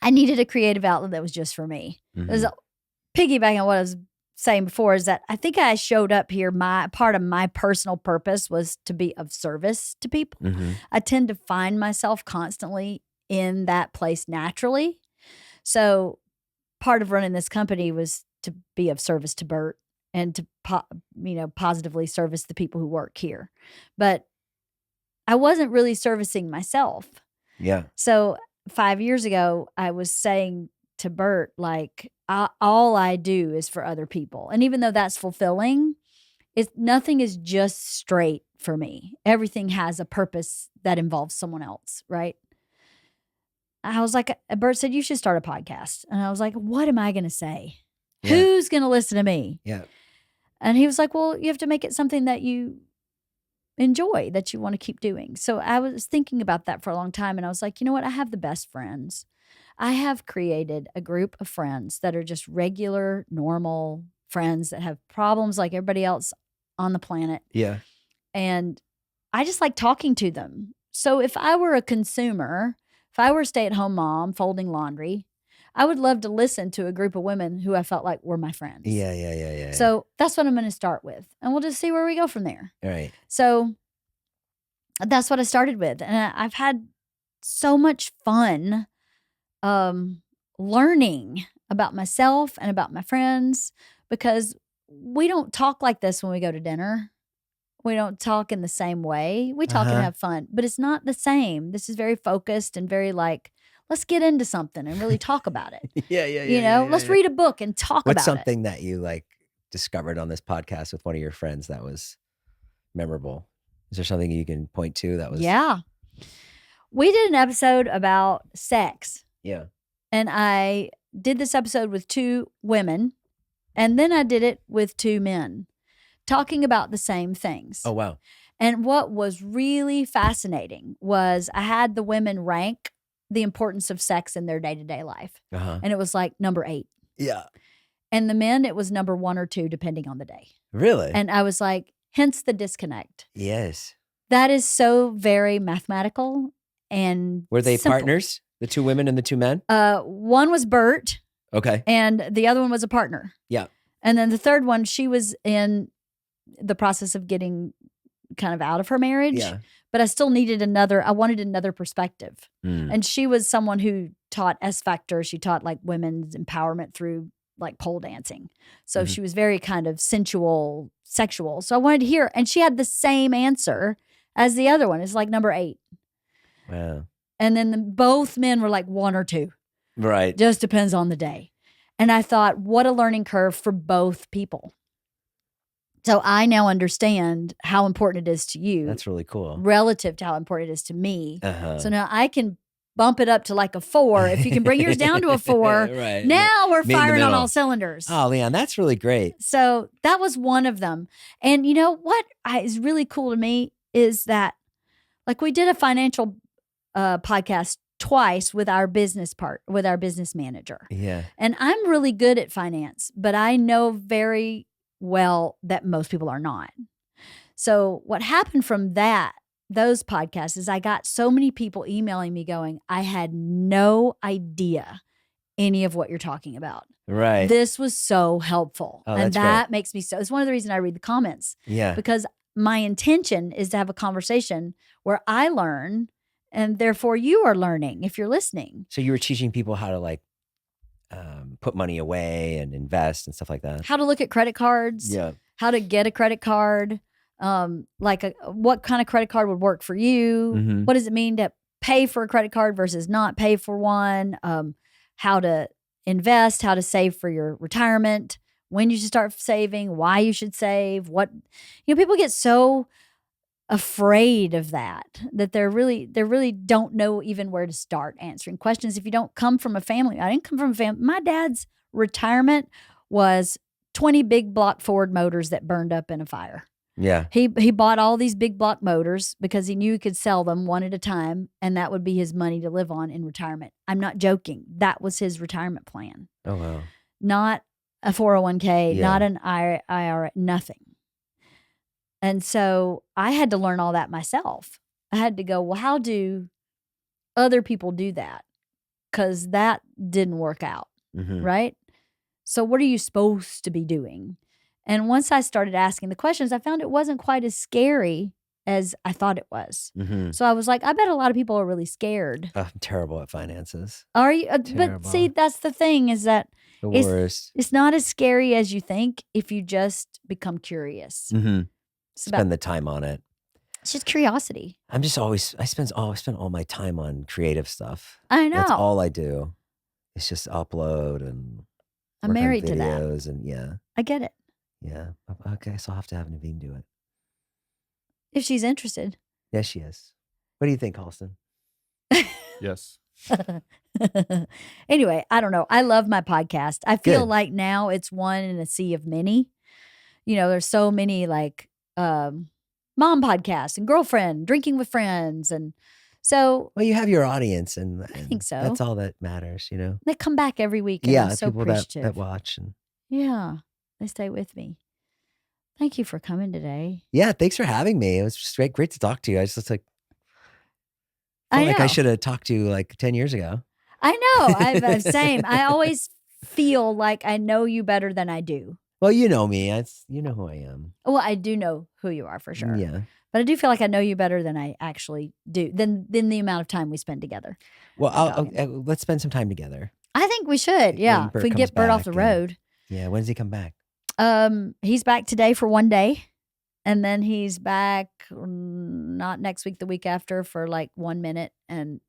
I needed a creative outlet that was just for me. Mm-hmm. It was piggybacking on what I was saying before is that I think I showed up here. Part of my personal purpose was to be of service to people. Mm-hmm. I tend to find myself constantly in that place naturally. So part of running this company was to be of service to Bert and to positively service the people who work here. But I wasn't really servicing myself. Yeah. So 5 years ago, I was saying to Bert, like, all I do is for other people. And even though that's fulfilling, nothing is just straight for me. Everything has a purpose that involves someone else, right? I was like, Bert said, you should start a podcast. And I was like, what am I going to say? Yeah. Who's going to listen to me? Yeah. And he was like, well, you have to make it something that you enjoy, that you want to keep doing. So I was thinking about that for a long time. And I was like, you know what? I have the best friends. I have created a group of friends that are just regular, normal friends that have problems like everybody else on the planet. Yeah. And I just like talking to them. So if I were a consumer, if I were a stay-at-home mom folding laundry, I would love to listen to a group of women who I felt like were my friends. Yeah. So that's what I'm going to start with. And we'll just see where we go from there. All right. So that's what I started with. And I've had so much fun learning about myself and about my friends because we don't talk like this when we go to dinner. We don't talk in the same way. We talk and have fun, but it's not the same. This is very focused and very like, let's get into something and really talk about it. Yeah. Let's read a book and talk What's about something that you like discovered on this podcast with one of your friends that was memorable? Is there something you can point to that was? Yeah. We did an episode about sex. Yeah. And I did this episode with 2 women, and then I did it with 2 men talking about the same things. Oh, wow. And what was really fascinating was I had the women rank the importance of sex in their day-to-day life. Uh-huh. And it was like number 8. Yeah. And the men, it was number 1 or 2, depending on the day. Really? And I was like, hence the disconnect. Yes. That is so very mathematical and Were they simple. partners? The 2 women and the 2 men? One was Bert, Okay. and the other one was a partner. Yeah. And then the third one, she was in the process of getting kind of out of her marriage. Yeah. But I still needed I wanted another perspective. And she was someone who taught S Factor. She taught like women's empowerment through like pole dancing. So she was very kind of sensual, sexual. So I wanted to hear, and she had the same answer as the other one. It's like number 8. Wow. And then both men were like 1 or 2. Right. Just depends on the day. And I thought, what a learning curve for both people. So I now understand how important it is to you. That's really cool. Relative to how important it is to me. Uh-huh. So now I can bump it up to like a 4. If you can bring yours down to a 4, Right. now we're Meet in the firing on middle. all cylinders. Oh, LeeAnn, that's really great. So that was one of them. And you know what is really cool to me is that like we did a financial podcast twice with our business manager. Yeah. And I'm really good at finance, but I know very well that most people are not. So what happened from those podcasts is I got so many people emailing me going, I had no idea any of what you're talking about. Right. This was so helpful. Oh, and that's that makes me so, it's one of the reasons I read the comments. Yeah. Because my intention is to have a conversation where I learn and therefore you are learning if you're listening. So you were teaching people how to like put money away and invest and stuff like that. How to look at credit cards. Yeah. How to get a credit card. What kind of credit card would work for you? Mhm. What does it mean to pay for a credit card versus not pay for one? How to invest, how to save for your retirement, when you should start saving, why you should save, people get so afraid of that they really don't know even where to start answering questions if you don't come from a family. I didn't come from a family. My dad's retirement was 20 big block Ford motors that burned up in a fire. Yeah. He bought all these big block motors because he knew he could sell them one at a time, and that would be his money to live on in retirement. I'm not joking. That was his retirement plan. Oh, wow. Not a 401k, Yeah. not an IRA, nothing. And so I had to learn all that myself. I had to go, well, how do other people do that? Because that didn't work out, Mhm. right? So what are you supposed to be doing? And once I started asking the questions, I found it wasn't quite as scary as I thought it was. Mhm. So I was like, I bet a lot of people are really scared. I'm terrible at finances. Are you? But Terrible. see, that's the thing is that The It's- worst. it's not as scary as you think if you just become curious. Mm-hmm. It's about, Spend the time on it. it's just curiosity. I'm just always, I spend all my time on creative stuff. I know. That's all I do. It's just upload and I'm work on married to that. videos and yeah. I get it. Yeah. Okay. So I'll have to have Naveen do it. If she's interested. Yes, she is. What do you think, Halston? Yes. Anyway, I don't know. I love my podcast. I feel Good. like now it's one in a sea of many. There's so many like mom podcasts and girlfriend, drinking with friends. And so Well, you have your audience and think so. That's all that matters, they come back every week. And Yeah. I'm so People appreciative. that watch. And Yeah. They stay with me. Thank you for coming today. yeah. Thanks for having me. It was just great to talk to you. I just like, I felt like know. I should have talked to you like 10 years ago. I know. Same. I always feel like I know you better than I do. Well, you know me. You know who I am. Well, I do know who you are for sure. Yeah. But I do feel like I know you better than I actually do, than the amount of time we spend together. Well, let's spend some time together. I think we should. Yeah. When Bert If we comes get Bert off back the and- road. Yeah. When does he come back? He's back today for one day. And then he's back not next week, the week after for like 1 minute. And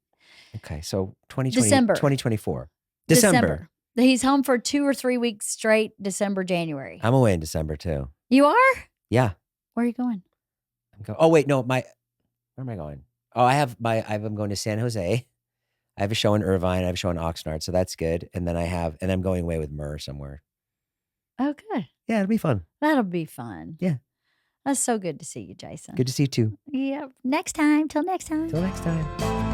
Okay. So 2020, December. 2024. December. He's home for 2 or 3 weeks straight, December, January. I'm away in December too. You are? Yeah. Where are you going? Oh, wait. No, where am I going? Oh, I'm going to San Jose. I have a show in Irvine. I have a show in Oxnard. So that's good. And then I'm going away with Murr somewhere. Oh, good. Yeah. It'll be fun. That'll be fun. Yeah. That's so good to see you, Jason. Good to see you too. Yeah. Next time. Till next time. Till next time.